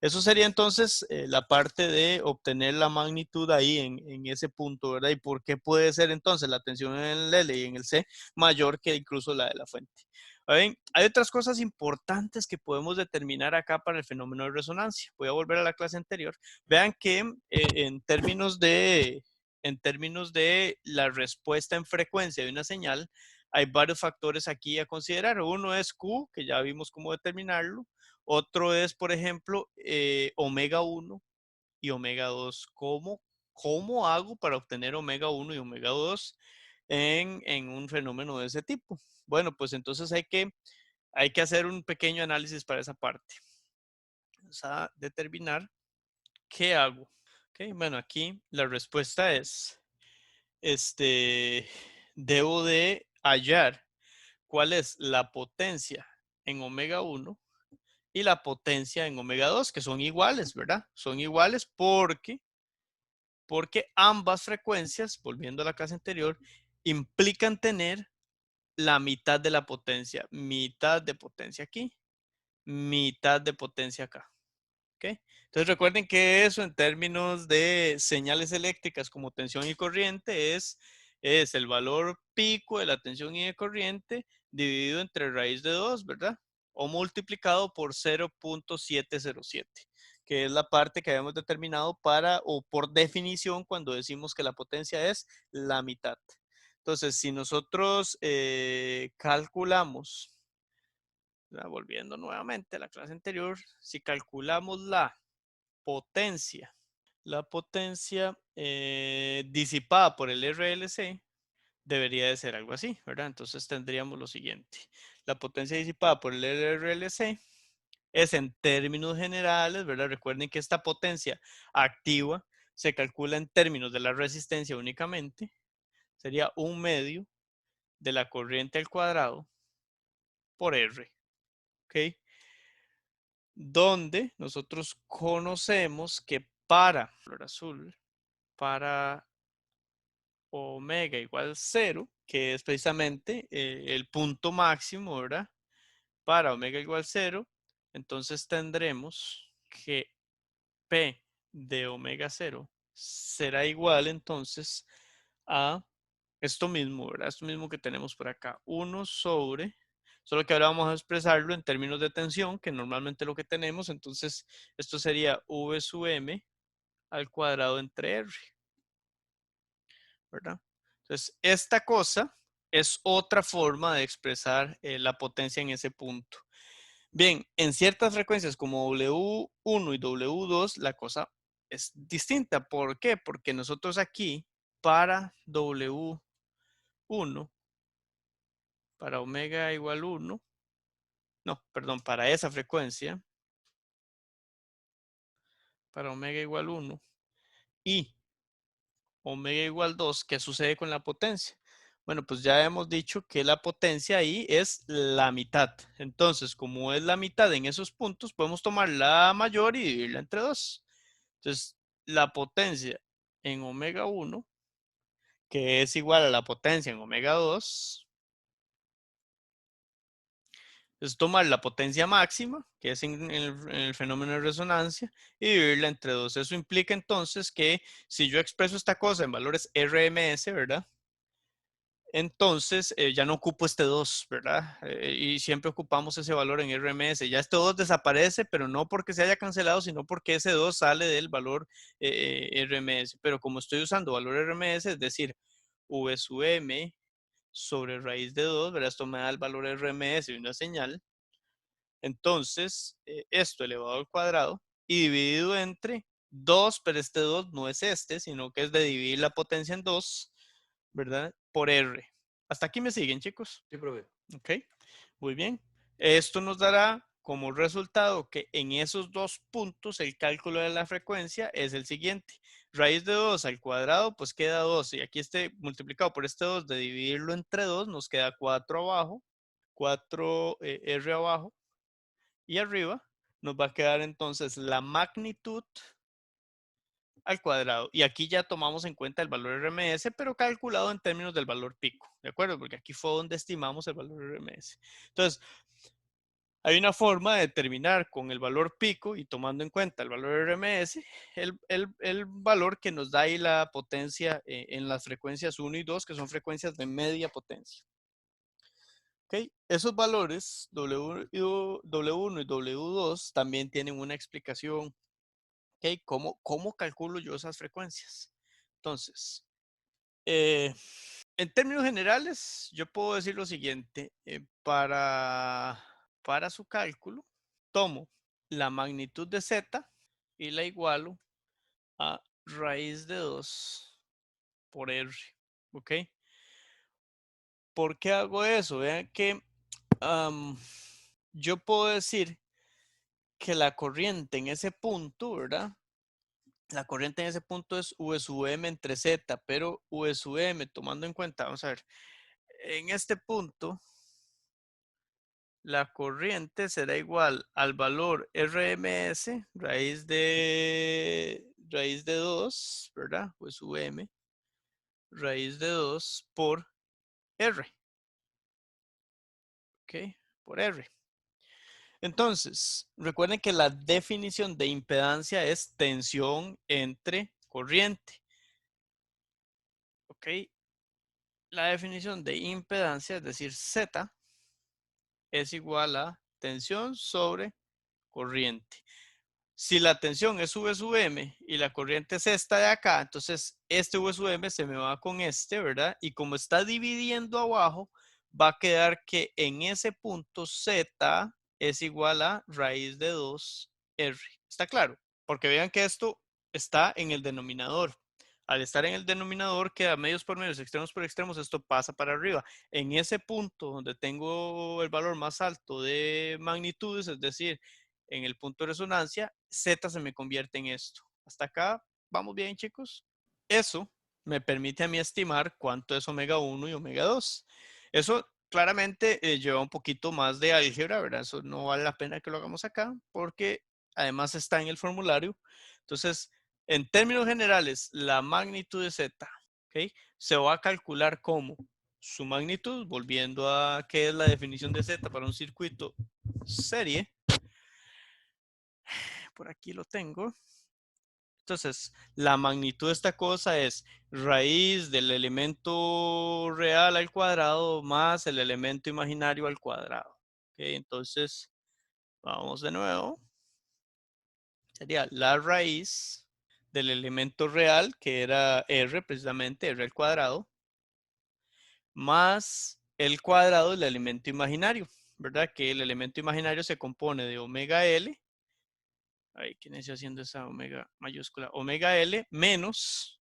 Eso sería entonces la parte de obtener la magnitud ahí en ese punto, ¿verdad? Y por qué puede ser entonces la tensión en el L y en el C mayor que incluso la de la fuente. ¿Ven? Hay otras cosas importantes que podemos determinar acá para el fenómeno de resonancia. Voy a volver a la clase anterior. Vean que en términos de la respuesta en frecuencia de una señal, hay varios factores aquí a considerar. Uno es Q, que ya vimos cómo determinarlo. Otro es, por ejemplo, omega 1 y omega 2. ¿Cómo hago para obtener omega 1 y omega 2 en un fenómeno de ese tipo? Bueno, pues entonces hay que hacer un pequeño análisis para esa parte. Vamos a determinar qué hago. Okay, bueno, aquí la respuesta es, debo de hallar cuál es la potencia en omega 1 y la potencia en omega 2, que son iguales, ¿verdad? Son iguales porque ambas frecuencias, volviendo a la clase anterior, implican tener la mitad de la potencia. Mitad de potencia aquí, mitad de potencia acá. ¿Okay? Entonces recuerden que eso en términos de señales eléctricas como tensión y corriente es el valor pico de la tensión y de corriente dividido entre raíz de 2, ¿verdad? O multiplicado por 0.707, que es la parte que habíamos determinado o por definición cuando decimos que la potencia es la mitad. Entonces, si nosotros calculamos, volviendo nuevamente a la clase anterior, si calculamos la potencia disipada por el RLC, debería de ser algo así, ¿verdad? Entonces tendríamos lo siguiente. La potencia disipada por el RLC es en términos generales, ¿verdad? Recuerden que esta potencia activa se calcula en términos de la resistencia únicamente. sería 1/2 de la corriente al cuadrado por R. ¿Ok? Donde nosotros conocemos que para color azul, para omega igual 0, que es precisamente el punto máximo, ¿verdad? Para omega igual 0, entonces tendremos que P de omega 0 será igual entonces a esto mismo, ¿verdad? Esto mismo que tenemos por acá, 1 sobre, solo que ahora vamos a expresarlo en términos de tensión, que normalmente lo que tenemos, entonces esto sería V sub m al cuadrado entre R, ¿verdad? Entonces, esta cosa es otra forma de expresar la potencia en ese punto. Bien, en ciertas frecuencias como W1 y W2, la cosa es distinta. ¿Por qué? Porque nosotros aquí, para W1, para omega igual 1, no, perdón, para esa frecuencia, para omega igual 1 y omega igual 2, ¿qué sucede con la potencia? Bueno, pues ya hemos dicho que la potencia ahí es la mitad. Entonces, como es la mitad en esos puntos, podemos tomar la mayor y dividirla entre 2. Entonces, la potencia en omega 1, que es igual a la potencia en omega 2, es tomar la potencia máxima, que es en el fenómeno de resonancia, y dividirla entre 2. Eso implica entonces que si yo expreso esta cosa en valores RMS, ¿verdad? Entonces ya no ocupo este 2, ¿verdad? Y siempre ocupamos ese valor en RMS. Ya este 2 desaparece, pero no porque se haya cancelado, sino porque ese 2 sale del valor RMS. Pero como estoy usando valor RMS, es decir, V sub m sobre raíz de 2, ¿verdad? Esto me da el valor RMS y una señal. Entonces, esto elevado al cuadrado y dividido entre 2, pero este 2 no es este, sino que es de dividir la potencia en 2, ¿verdad? Por R. Hasta aquí me siguen, chicos. Sí, profe. Ok, muy bien. Esto nos dará como resultado que en esos dos puntos el cálculo de la frecuencia es el siguiente. Raíz de 2 al cuadrado, pues queda 2. Y aquí este multiplicado por este 2 de dividirlo entre 2, nos queda 4 abajo, 4 R abajo. Y arriba nos va a quedar entonces la magnitud al cuadrado. Y aquí ya tomamos en cuenta el valor RMS, pero calculado en términos del valor pico, ¿de acuerdo? Porque aquí fue donde estimamos el valor RMS. Entonces, hay una forma de determinar con el valor pico y tomando en cuenta el valor RMS, el valor que nos da ahí la potencia en las frecuencias 1 y 2, que son frecuencias de media potencia. ¿Ok? Esos valores, W1 y W2, también tienen una explicación. ¿Ok? ¿Cómo calculo yo esas frecuencias? Entonces, en términos generales, yo puedo decir lo siguiente. Para su cálculo, tomo la magnitud de Z y la igualo a raíz de 2 por R. ¿Ok? ¿Por qué hago eso? Vean que yo puedo decir que la corriente en ese punto, ¿verdad? La corriente en ese punto es V sub m entre Z, pero V sub m, tomando en cuenta, vamos a ver, en este punto, la corriente será igual al valor RMS, raíz de 2, ¿verdad? V sub m, raíz de 2 por R. ¿Ok? Por R. Entonces, recuerden que la definición de impedancia es tensión entre corriente. ¿Ok? La definición de impedancia, es decir, Z, es igual a tensión sobre corriente. Si la tensión es V sub m y la corriente es esta de acá, entonces este V sub m se me va con este, ¿verdad? Y como está dividiendo abajo, va a quedar que en ese punto Z es igual a raíz de 2R. ¿Está claro? Porque vean que esto está en el denominador. Al estar en el denominador, queda medios por medios, extremos por extremos, esto pasa para arriba. En ese punto donde tengo el valor más alto de magnitudes, es decir, en el punto de resonancia, Z se me convierte en esto. Hasta acá, ¿vamos bien, chicos? Eso me permite a mí estimar cuánto es omega 1 y omega 2. Eso claramente lleva un poquito más de álgebra, ¿verdad? Eso no vale la pena que lo hagamos acá porque además está en el formulario. Entonces, en términos generales, la magnitud de Z, ¿ok? Se va a calcular como su magnitud, volviendo a qué es la definición de Z para un circuito serie. Por aquí lo tengo. Entonces, la magnitud de esta cosa es raíz del elemento real al cuadrado más el elemento imaginario al cuadrado. ¿Okay? Entonces, vamos de nuevo. Sería la raíz del elemento real, que era R, precisamente, R al cuadrado, más el cuadrado del elemento imaginario, ¿verdad? Que el elemento imaginario se compone de omega L. Ahí, ¿quién está haciendo esa omega mayúscula? Omega L menos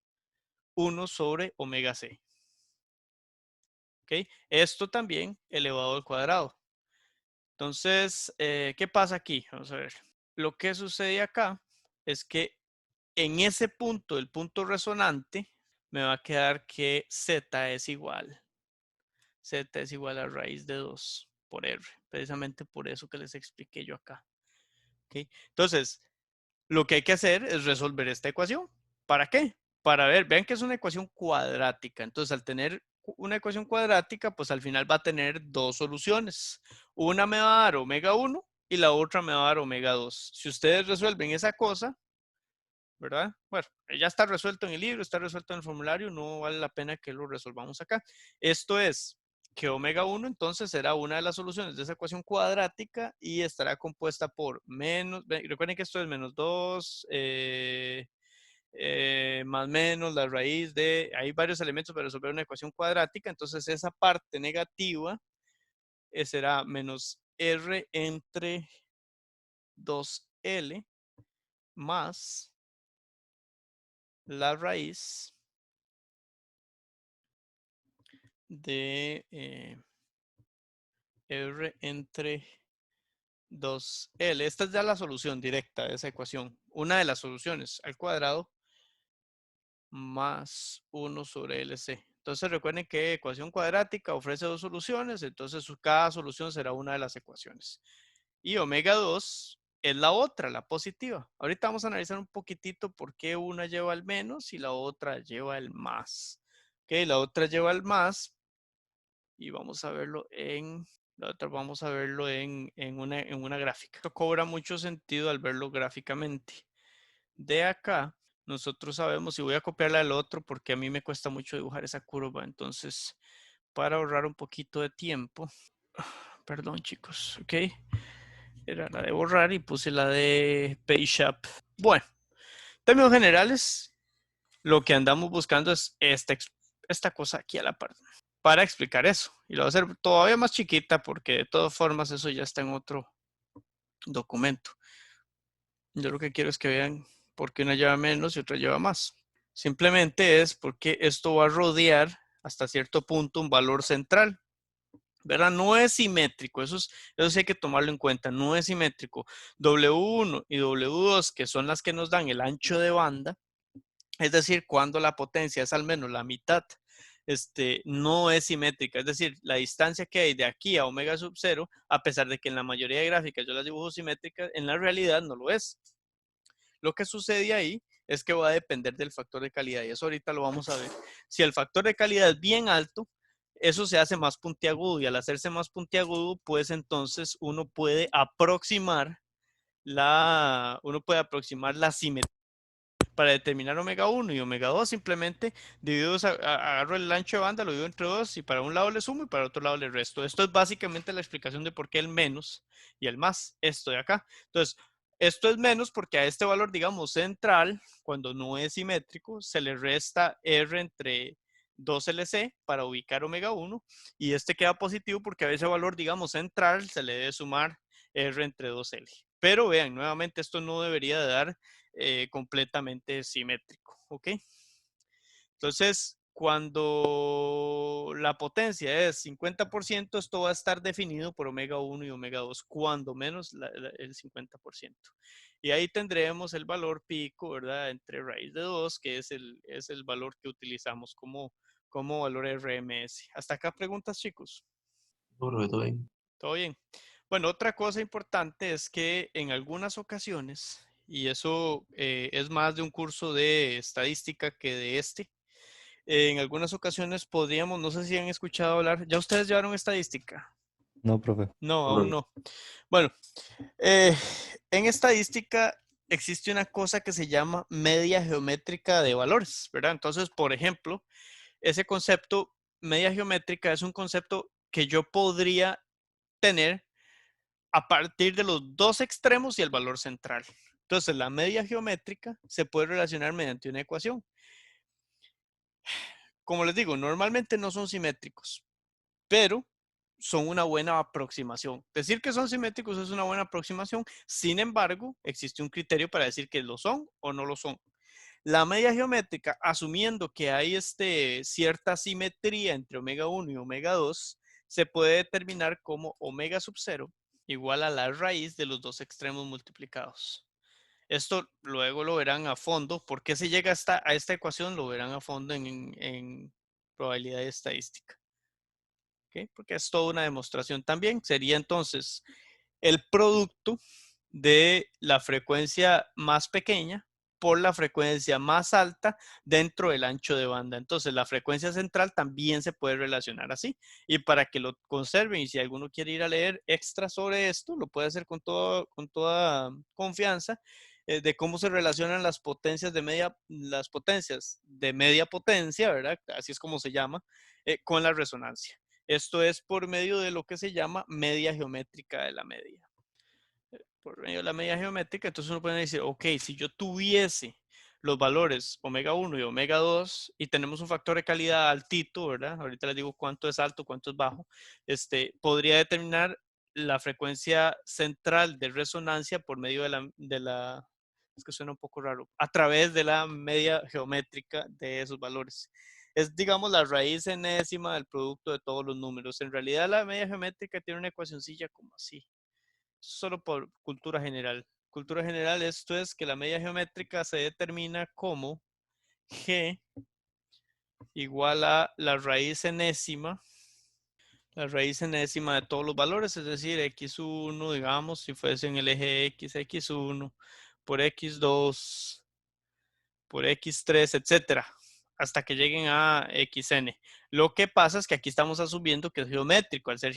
1 sobre omega C. ¿Ok? Esto también elevado al cuadrado. Entonces, ¿qué pasa aquí? Vamos a ver. Lo que sucede acá es que en ese punto, el punto resonante, me va a quedar que Z es igual. Z es igual a raíz de 2 por R. Precisamente por eso que les expliqué yo acá. ¿Ok? Entonces, lo que hay que hacer es resolver esta ecuación. ¿Para qué? Para ver, vean que es una ecuación cuadrática. Entonces, al tener una ecuación cuadrática, pues al final va a tener dos soluciones. Una me va a dar omega 1 y la otra me va a dar omega 2. Si ustedes resuelven esa cosa, ¿verdad? Bueno, ya está resuelto en el libro, está resuelto en el formulario, no vale la pena que lo resolvamos acá. Esto es que omega 1 entonces será una de las soluciones de esa ecuación cuadrática y estará compuesta por menos, recuerden que esto es menos 2, más menos la raíz de, hay varios elementos para resolver una ecuación cuadrática, entonces esa parte negativa será menos R entre 2L más la raíz de R entre 2L. Esta es ya la solución directa de esa ecuación. Una de las soluciones al cuadrado más 1 sobre LC. Entonces recuerden que ecuación cuadrática ofrece dos soluciones, entonces cada solución será una de las ecuaciones. Y omega 2 es la otra, la positiva. Ahorita vamos a analizar un poquitito por qué una lleva al menos y la otra lleva el más. Ok, la otra lleva el más y vamos a verlo en, la otra vamos a verlo en una gráfica. Esto cobra mucho sentido al verlo gráficamente. De acá, nosotros sabemos, y voy a copiarla al otro porque a mí me cuesta mucho dibujar esa curva, entonces para ahorrar un poquito de tiempo, perdón chicos, ok, era la de borrar y puse la de Page Up. Bueno, en términos generales, lo que andamos buscando es esta cosa aquí a la parte para explicar eso. Y lo voy a hacer todavía más chiquita porque de todas formas eso ya está en otro documento. Yo lo que quiero es que vean por qué una lleva menos y otra lleva más. Simplemente es porque esto va a rodear hasta cierto punto un valor central. ¿Verdad? No es simétrico, eso sí hay que tomarlo en cuenta, no es simétrico. W1 y W2, que son las que nos dan el ancho de banda, es decir, cuando la potencia es al menos la mitad, no es simétrica, es decir, la distancia que hay de aquí a omega sub 0, a pesar de que en la mayoría de gráficas yo las dibujo simétricas, en la realidad no lo es. Lo que sucede ahí es que va a depender del factor de calidad y eso ahorita lo vamos a ver. Si el factor de calidad es bien alto, eso se hace más puntiagudo y al hacerse más puntiagudo, pues entonces uno puede aproximar la simetría. Para determinar omega 1 y omega 2 simplemente agarro el ancho de banda, lo divido entre 2 y para un lado le sumo y para otro lado le resto. Esto es básicamente la explicación de por qué el menos y el más, esto de acá. Entonces, esto es menos porque a este valor, digamos, central, cuando no es simétrico, se le resta R entre 2LC para ubicar omega 1 y este queda positivo porque a ese valor, digamos, central se le debe sumar R entre 2L. Pero vean, nuevamente esto no debería de dar completamente simétrico, ¿ok? Entonces, Cuando la potencia es 50%, esto va a estar definido por omega 1 y omega 2, cuando menos el 50%. Y ahí tendremos el valor pico, ¿verdad? Entre raíz de 2, que es el valor que utilizamos como valor RMS. ¿Hasta acá preguntas, chicos? No, profe, todo bien. ¿Todo bien? Bueno, otra cosa importante es que en algunas ocasiones, y eso es más de un curso de estadística que de en algunas ocasiones podríamos, no sé si han escuchado hablar, ¿ya ustedes llevaron estadística? No, profe. No, No, aún profe. no. Bueno, en estadística existe una cosa que se llama media geométrica de valores, ¿verdad? Entonces, por ejemplo, ese concepto, media geométrica, es un concepto que yo podría tener a partir de los dos extremos y el valor central. Entonces, la media geométrica se puede relacionar mediante una ecuación. Como les digo, normalmente no son simétricos, pero son una buena aproximación. Decir que son simétricos es una buena aproximación. Sin embargo, existe un criterio para decir que lo son o no lo son. La media geométrica, asumiendo que hay cierta simetría entre omega 1 y omega 2, se puede determinar como omega sub 0 igual a la raíz de los dos extremos multiplicados. Esto luego lo verán a fondo. ¿Por qué se llega a esta ecuación? Lo verán a fondo en probabilidad estadística. ¿Okay? Porque es toda una demostración también. Sería entonces el producto de la frecuencia más pequeña por la frecuencia más alta dentro del ancho de banda. Entonces, la frecuencia central también se puede relacionar así. Y para que lo conserven, y si alguno quiere ir a leer extra sobre esto, lo puede hacer con toda confianza, de cómo se relacionan las potencias de media potencia, ¿verdad? Así es como se llama, con la resonancia. Esto es por medio de lo que se llama media geométrica de la media. Por medio de la media geométrica, entonces uno puede decir, ok, si yo tuviese los valores omega 1 y omega 2 y tenemos un factor de calidad altito, ¿verdad? Ahorita les digo cuánto es alto, cuánto es bajo, podría determinar la frecuencia central de resonancia por medio es que suena un poco raro, a través de la media geométrica de esos valores. Es, digamos, la raíz enésima del producto de todos los números. En realidad, la media geométrica tiene una ecuacioncilla como así, solo por cultura general. Cultura general, esto es que la media geométrica se determina como G igual a la raíz enésima de todos los valores, es decir, x1, digamos, si fuese en el eje x, x1 por x2 por x3, etcétera, hasta que lleguen a xn. Lo que pasa es que aquí estamos asumiendo que es geométrico. Al ser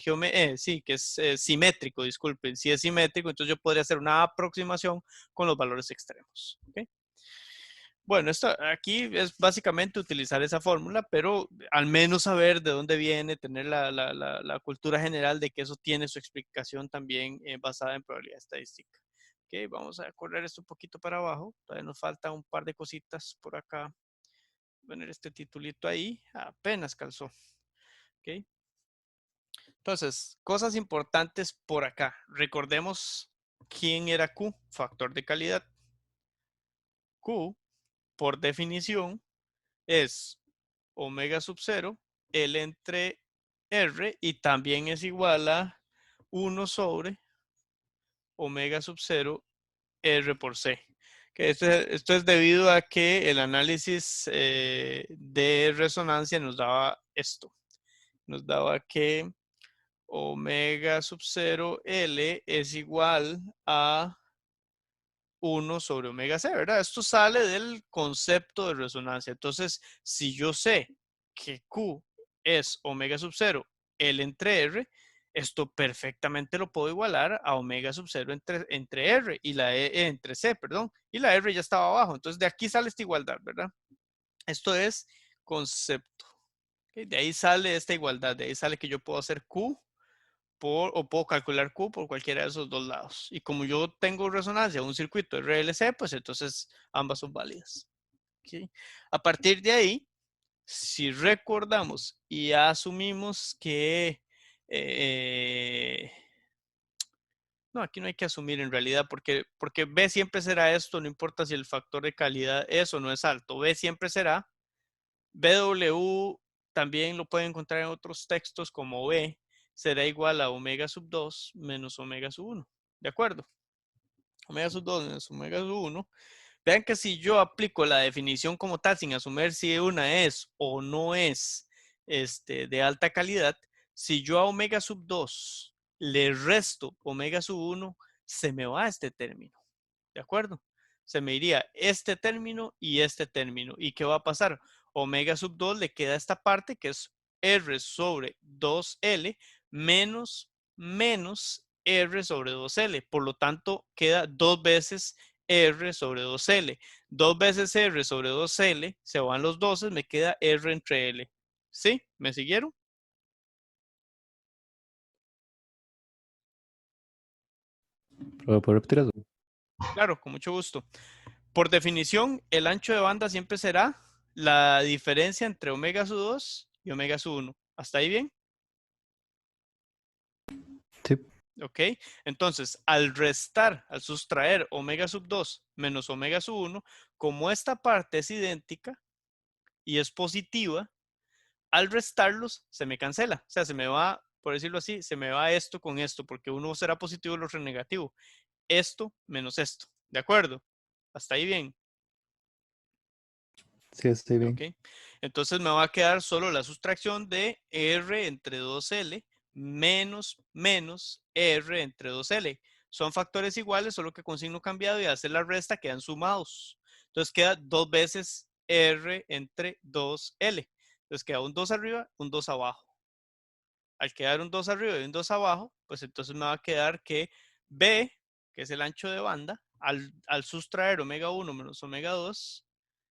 sí, que es simétrico, disculpen. Si es simétrico, entonces yo podría hacer una aproximación con los valores extremos. ¿Okay? Bueno, esto aquí es básicamente utilizar esa fórmula, pero al menos saber de dónde viene, tener la cultura general de que eso tiene su explicación también basada en probabilidad estadística. Ok, vamos a correr esto un poquito para abajo. Todavía nos falta un par de cositas por acá. Poner este titulito ahí. Apenas calzó. Ok. Entonces, cosas importantes por acá. Recordemos quién era Q, factor de calidad. Q, por definición, es omega sub 0, L entre R, y también es igual a 1 sobre omega sub 0 R por C. Que esto es debido a que el análisis de resonancia nos daba esto. Nos daba que omega sub 0 L es igual a 1 sobre omega C, ¿verdad? Esto sale del concepto de resonancia. Entonces, si yo sé que Q es omega sub 0 L entre R, esto perfectamente lo puedo igualar a omega sub 0 entre R y la entre C, perdón, y la R ya estaba abajo. Entonces, de aquí sale esta igualdad, ¿verdad? Esto es concepto. ¿Okay? De ahí sale esta igualdad, de ahí sale que yo puedo hacer Q o puedo calcular Q por cualquiera de esos dos lados. Y como yo tengo resonancia un circuito RLC, pues entonces ambas son válidas. ¿Okay? A partir de ahí, si recordamos y asumimos que... no, aquí no hay que asumir en realidad, porque B siempre será esto, no importa si el factor de calidad es o no es alto. B siempre será BW también lo pueden encontrar en otros textos como B será igual a omega sub 2 menos omega sub 1. ¿De acuerdo? Omega sub 2 menos omega sub 1. Vean que si yo aplico la definición como tal sin asumir si una es o no es de alta calidad, si yo a omega sub 2 le resto omega sub 1, se me va este término. ¿De acuerdo? Se me iría este término y este término. ¿Y qué va a pasar? Omega sub 2 le queda esta parte que es R sobre 2L menos R sobre 2L. Por lo tanto, queda 2 veces R sobre 2L. 2 veces R sobre 2L, se van los 12, me queda R entre L. ¿Sí? ¿Me siguieron? ¿Puedo repetir eso? Claro, con mucho gusto. Por definición, el ancho de banda siempre será la diferencia entre omega sub 2 y omega sub 1. ¿Hasta ahí bien? Sí. Ok. Entonces, al sustraer omega sub 2 menos omega sub 1, como esta parte es idéntica y es positiva, al restarlos se me cancela. O sea, se me va, por decirlo así, se me va esto con esto, porque uno será positivo y el otro negativo. Esto menos esto. ¿De acuerdo? ¿Hasta ahí bien? Sí, estoy bien. Ok. Entonces me va a quedar solo la sustracción de R entre 2L menos R entre 2L. Son factores iguales, solo que con signo cambiado y al hacer la resta quedan sumados. Entonces queda 2 veces R entre 2L. Entonces queda un 2 arriba, un 2 abajo. Al quedar un 2 arriba y un 2 abajo, pues entonces me va a quedar que B, que es el ancho de banda, al sustraer omega 1 menos omega 2,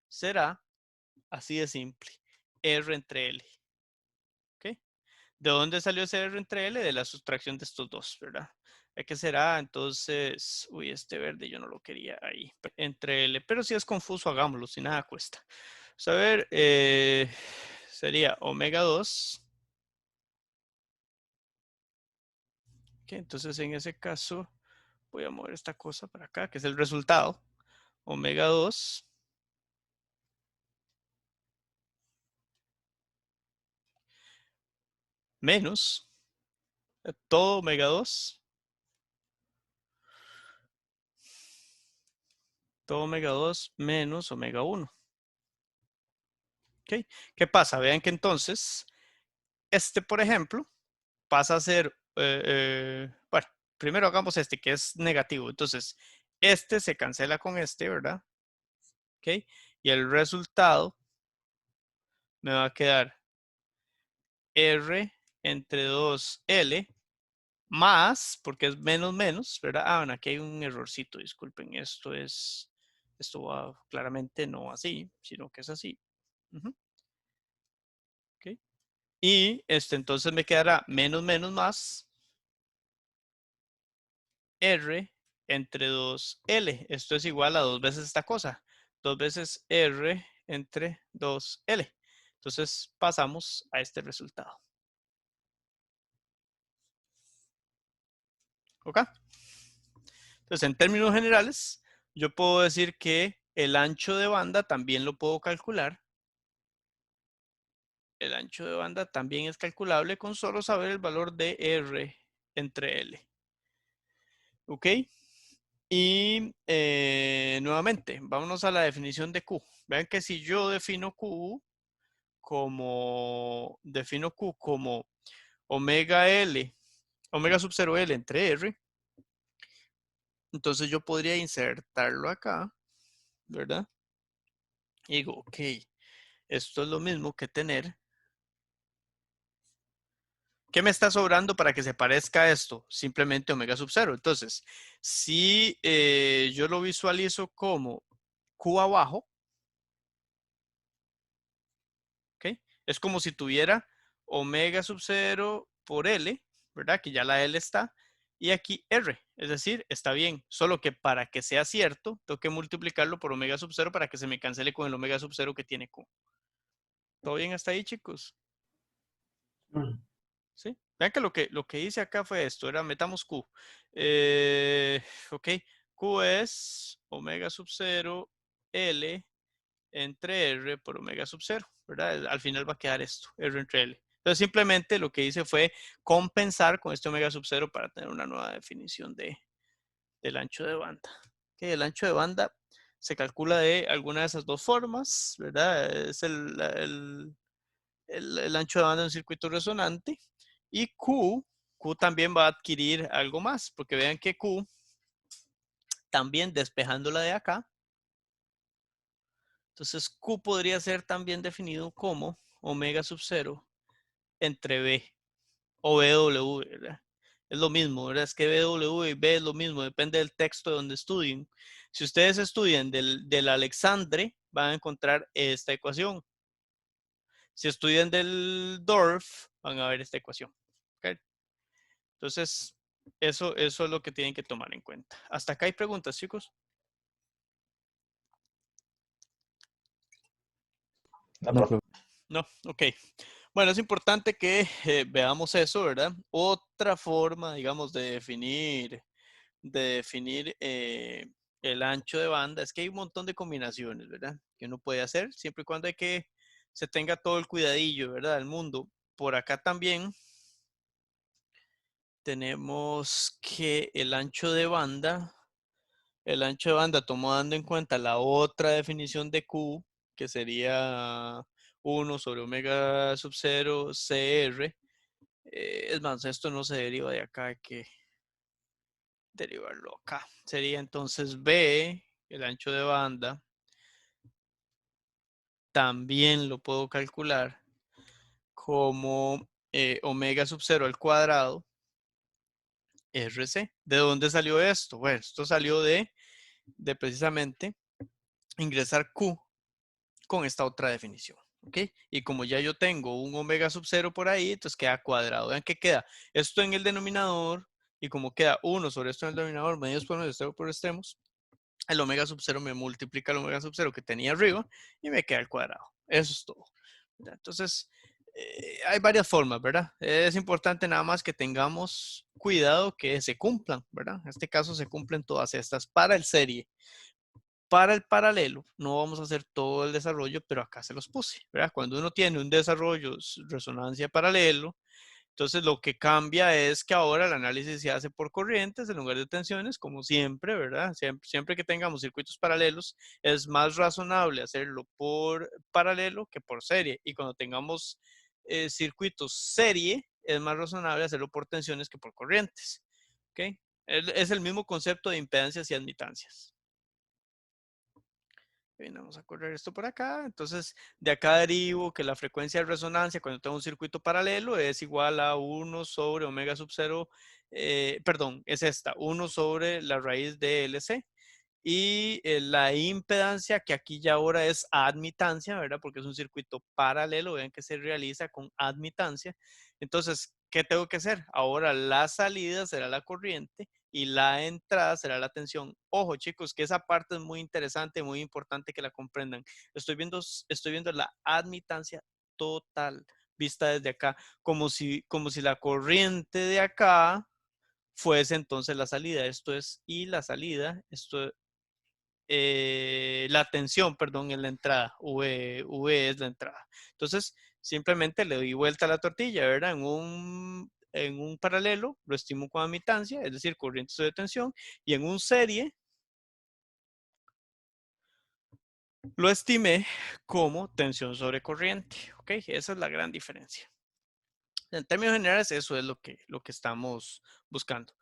será así de simple. R entre L. ¿Ok? ¿De dónde salió ese R entre L? De la sustracción de estos dos, ¿verdad? ¿Qué será? Entonces, uy, este verde yo no lo quería ahí. Entre L. Pero si es confuso, hagámoslo, si nada cuesta. Vamos a ver, sería omega 2. ¿Ok? Entonces, en ese caso, voy a mover esta cosa para acá, que es el resultado. Omega 2 menos todo omega 2. Todo omega 2 menos omega 1. ¿Ok? ¿Qué pasa? Vean que entonces, por ejemplo, pasa a ser, bueno, primero hagamos este que es negativo. Entonces, este se cancela con este, ¿verdad? ¿Ok? Y el resultado me va a quedar R entre 2L más, porque es menos, ¿verdad? Ah, bueno, aquí hay un errorcito, disculpen, esto va claramente no así, sino que es así. ¿Ok? Y entonces me quedará menos más R entre 2L. Esto es igual a 2 veces esta cosa. 2 veces R entre 2L. Entonces pasamos a este resultado. ¿Ok? Entonces, en términos generales, yo puedo decir que el ancho de banda también lo puedo calcular. El ancho de banda también es calculable con solo saber el valor de R entre L. ¿Ok? Y nuevamente, vámonos a la definición de Q. Vean que si yo defino Q como omega L, omega sub 0 L entre R, entonces yo podría insertarlo acá, ¿verdad? Y digo, ok, esto es lo mismo que tener. ¿Qué me está sobrando para que se parezca a esto? Simplemente omega sub 0. Entonces, si yo lo visualizo como Q abajo, ¿ok? Es como si tuviera omega sub 0 por L, ¿verdad? Que ya la L está. Y aquí R, es decir, está bien. Solo que para que sea cierto, tengo que multiplicarlo por omega sub 0 para que se me cancele con el omega sub 0 que tiene Q. ¿Todo bien hasta ahí, chicos? ¿Sí? Vean que lo que hice acá fue esto, era metamos Q. Ok, Q es omega sub 0 L entre R por omega sub 0. ¿verdad? Al final va a quedar esto, R entre L. Entonces simplemente lo que hice fue compensar con este omega sub 0 para tener una nueva definición del ancho de banda. Okay, el ancho de banda se calcula de alguna de esas dos formas, ¿verdad? Es el ancho de banda de un circuito resonante. Y Q también va a adquirir algo más, porque vean que Q, también despejándola de acá, entonces Q podría ser también definido como omega sub 0 entre B o BW, ¿verdad? Es lo mismo, ¿verdad? Es que BW y B es lo mismo, depende del texto de donde estudien. Si ustedes estudian del Alexandre, van a encontrar esta ecuación. Si estudian del Dorf, van a ver esta ecuación. ¿Okay? Entonces, eso es lo que tienen que tomar en cuenta. Hasta acá hay preguntas, chicos. No, No, profe. profe. No, ok. Bueno, es importante que veamos eso, ¿verdad? Otra forma, digamos, de definir el ancho de banda es que hay un montón de combinaciones, ¿verdad? Que uno puede hacer siempre y cuando hay que se tenga todo el cuidadillo, ¿verdad? Del mundo. Por acá también tenemos que el ancho de banda tomando en cuenta la otra definición de Q, que sería 1 sobre omega sub 0 CR. Es más, esto no se deriva de acá, hay que derivarlo acá. Sería entonces B, el ancho de banda, también lo puedo calcular como omega sub 0 al cuadrado, RC. ¿De dónde salió esto? Bueno, esto salió de precisamente ingresar Q con esta otra definición. ¿Ok? Y como ya yo tengo un omega sub 0 por ahí, entonces queda cuadrado. Vean que queda esto en el denominador y como queda 1 sobre esto en el denominador, medios por medios, 0 por extremos, el omega sub 0 me multiplica el omega sub 0 que tenía arriba y me queda el cuadrado. Eso es todo. Entonces, hay varias formas, ¿verdad? Es importante nada más que tengamos cuidado que se cumplan, ¿verdad? En este caso se cumplen todas estas para el serie. Para el paralelo, no vamos a hacer todo el desarrollo, pero acá se los puse, ¿verdad? Cuando uno tiene un desarrollo resonancia paralelo, entonces lo que cambia es que ahora el análisis se hace por corrientes en lugar de tensiones, como siempre, ¿verdad? Siempre que tengamos circuitos paralelos, es más razonable hacerlo por paralelo que por serie. Y cuando tengamos circuitos serie, es más razonable hacerlo por tensiones que por corrientes. ¿Ok? Es el mismo concepto de impedancias y admitancias. Bien, vamos a correr esto por acá. Entonces, de acá derivo que la frecuencia de resonancia cuando tengo un circuito paralelo es igual a 1 sobre omega sub 0, perdón, es esta, 1 sobre la raíz de LC. Y la impedancia, que aquí ya ahora es admitancia, ¿verdad? Porque es un circuito paralelo, vean que se realiza con admitancia. Entonces, ¿qué tengo que hacer? Ahora la salida será la corriente y la entrada será la tensión. Ojo, chicos, que esa parte es muy interesante, muy importante que la comprendan. Estoy viendo la admitancia total, vista desde acá, como si la corriente de acá fuese entonces la salida. Esto es y la salida, la tensión, perdón, es la entrada, V es la entrada. Entonces, simplemente le doy vuelta a la tortilla, ¿verdad? En un paralelo lo estimo con admitancia, es decir, corriente sobre tensión, y en un serie lo estimé como tensión sobre corriente, ¿ok? Esa es la gran diferencia. En términos generales, eso es lo que estamos buscando.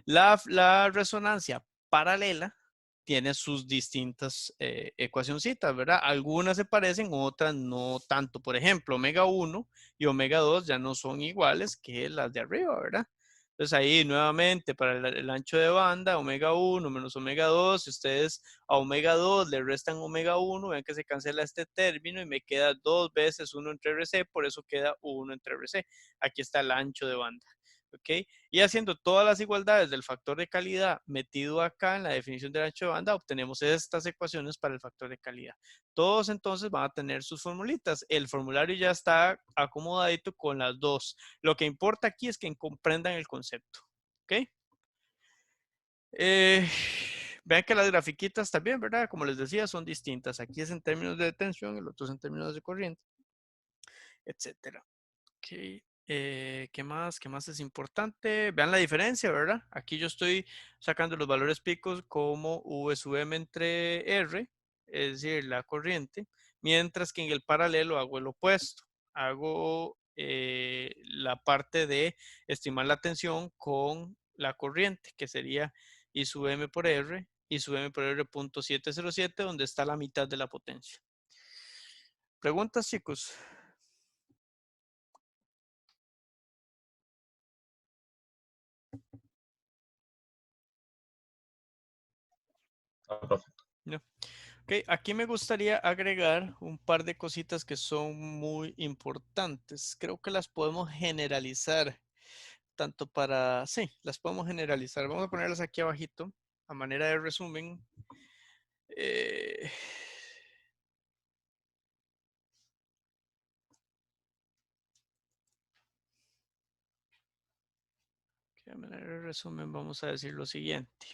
La resonancia paralela tiene sus distintas ecuacioncitas, ¿verdad? Algunas se parecen, otras no tanto. Por ejemplo, omega 1 y omega 2 ya no son iguales que las de arriba, ¿verdad? Entonces ahí nuevamente para el ancho de banda, omega 1 menos omega 2, si ustedes a omega 2 le restan omega 1, ven que se cancela este término y me queda 2 veces 1 entre RC, por eso queda 1 entre RC. Aquí está el ancho de banda. ¿Ok? Y haciendo todas las igualdades del factor de calidad metido acá en la definición del ancho de banda, obtenemos estas ecuaciones para el factor de calidad. Todos entonces van a tener sus formulitas. El formulario ya está acomodadito con las dos. Lo que importa aquí es que comprendan el concepto. ¿Ok? Vean que las grafiquitas también, ¿verdad? Como les decía, son distintas. Aquí es en términos de tensión, el otro es en términos de corriente. etcétera. Ok. ¿Qué más? ¿Qué más es importante? Vean la diferencia, ¿verdad? Aquí yo estoy sacando los valores picos como V sub m entre R, es decir, la corriente, mientras que en el paralelo hago el opuesto. Hago la parte de estimar la tensión con la corriente, que sería I sub m por R, I sub m por R .707, donde está la mitad de la potencia. ¿Preguntas, chicos? No, profe. No. Ok, aquí me gustaría agregar un par de cositas que son muy importantes. Creo que las podemos generalizar, tanto para... Sí, las podemos generalizar. Vamos a ponerlas aquí abajito, a manera de resumen. Eh, A manera de resumen vamos a decir lo siguiente.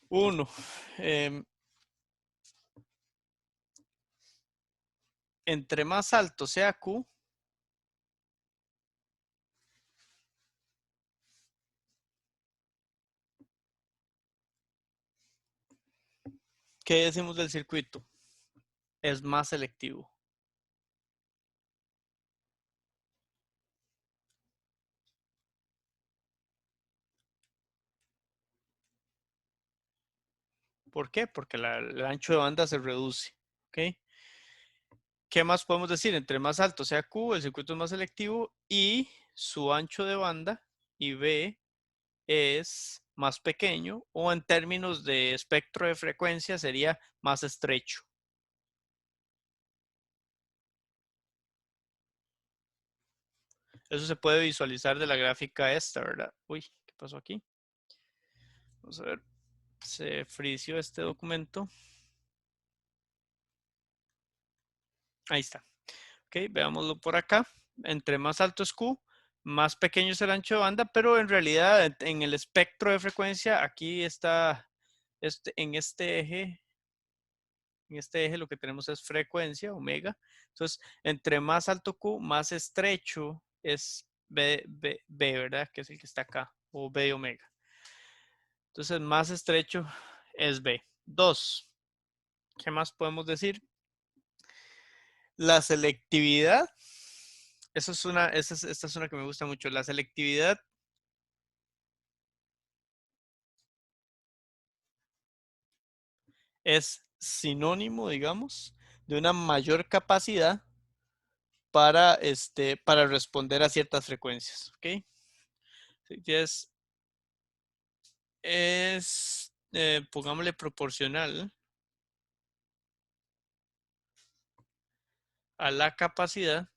Uno, entre más alto sea Q, ¿qué decimos del circuito? Es más selectivo. ¿Por qué? Porque el ancho de banda se reduce. ¿Ok? ¿Qué más podemos decir? Entre más alto sea Q, el circuito es más selectivo y su ancho de banda, y B, es más pequeño, o en términos de espectro de frecuencia sería más estrecho. Eso se puede visualizar de la gráfica esta, ¿verdad? Uy, ¿qué pasó aquí? Vamos a ver. Se frició este documento. Ahí está. Ok, veámoslo por acá. Entre más alto es Q, más pequeño es el ancho de banda, pero en realidad en el espectro de frecuencia, aquí está, en este eje lo que tenemos es frecuencia, omega. Entonces, entre más alto Q, más estrecho es B, ¿verdad? Que es el que está acá, o B de omega. Entonces, más estrecho es B. 2. ¿Qué más podemos decir? La selectividad. Esta es una que me gusta mucho. La selectividad es sinónimo, digamos, de una mayor capacidad para responder a ciertas frecuencias. ¿Ok? Pongámosle proporcional a la capacidad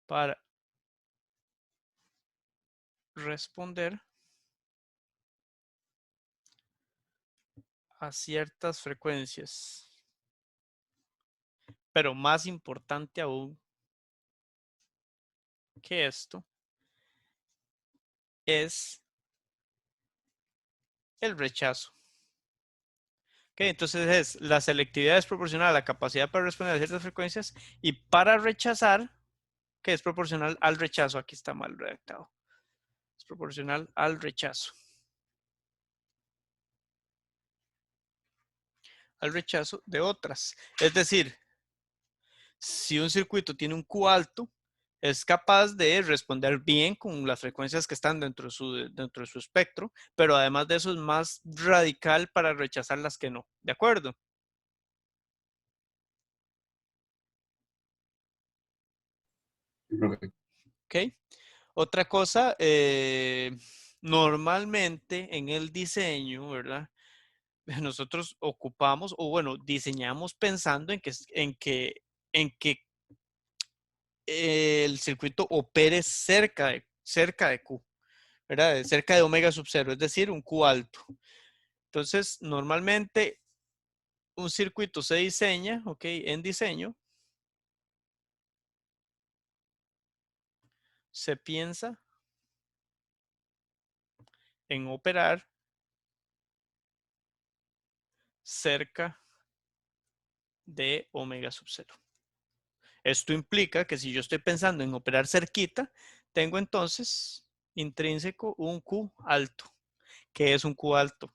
para responder a ciertas frecuencias. Pero más importante aún que esto es el rechazo. Okay, entonces la selectividad es proporcional a la capacidad para responder a ciertas frecuencias, y para rechazar, que es proporcional al rechazo. Aquí está mal redactado. Es proporcional al rechazo. Al rechazo de otras. Es decir, si un circuito tiene un Q alto, es capaz de responder bien con las frecuencias que están dentro de su espectro, pero además de eso es más radical para rechazar las que no. ¿De acuerdo? Ok. Otra cosa, normalmente en el diseño, ¿verdad? Nosotros ocupamos, o bueno, diseñamos pensando en que el circuito opere cerca de Q, ¿verdad? Cerca de omega sub 0, es decir, un Q alto. Entonces, normalmente un circuito se diseña, ¿ok? En diseño, se piensa en operar cerca de omega sub 0. Esto implica que si yo estoy pensando en operar cerquita, tengo entonces intrínseco un Q alto. ¿Qué es un Q alto?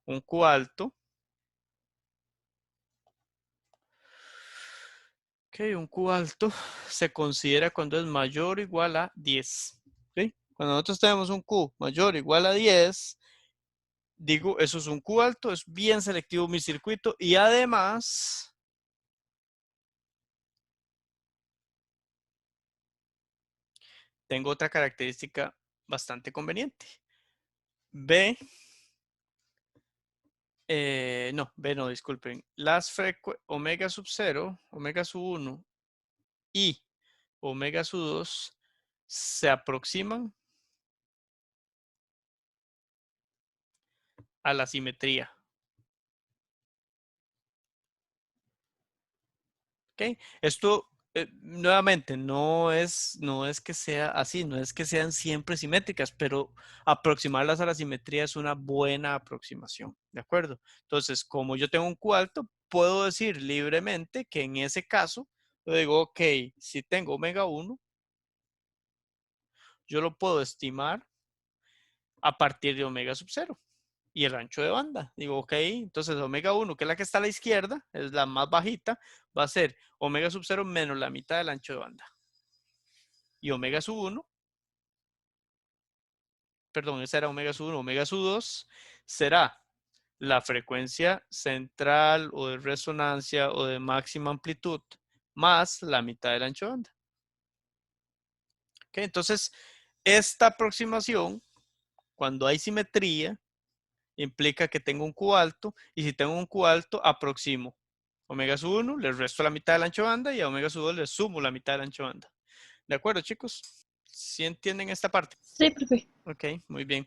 Un Q alto. Un Q alto se considera cuando es mayor o igual a 10. ¿Okay? Cuando nosotros tenemos un Q mayor o igual a 10, digo, eso es un Q alto, es bien selectivo mi circuito y además tengo otra característica bastante conveniente. B, no, disculpen. Las omega sub 0, omega sub 1 y omega sub 2 se aproximan a la simetría. ¿Ok? Esto, nuevamente, no es que sea así, no es que sean siempre simétricas, pero aproximarlas a la simetría es una buena aproximación, ¿de acuerdo? Entonces, como yo tengo un Q alto, puedo decir libremente que en ese caso, yo digo, ok, si tengo omega 1, yo lo puedo estimar a partir de omega sub 0 y el ancho de banda. Digo, ok, entonces omega 1, que es la que está a la izquierda, es la más bajita, va a ser omega sub 0 menos la mitad del ancho de banda. Y omega sub 1, perdón, esa era omega sub 1, omega sub 2 será la frecuencia central o de resonancia o de máxima amplitud más la mitad del ancho de banda. Ok, entonces esta aproximación, cuando hay simetría, implica que tengo un Q alto y si tengo un Q alto, aproximo omega sub 1, le resto la mitad del ancho de banda y a omega sub 2 le sumo la mitad del ancho de banda. ¿De acuerdo, chicos? ¿Sí entienden esta parte? Sí, profe. Ok, muy bien.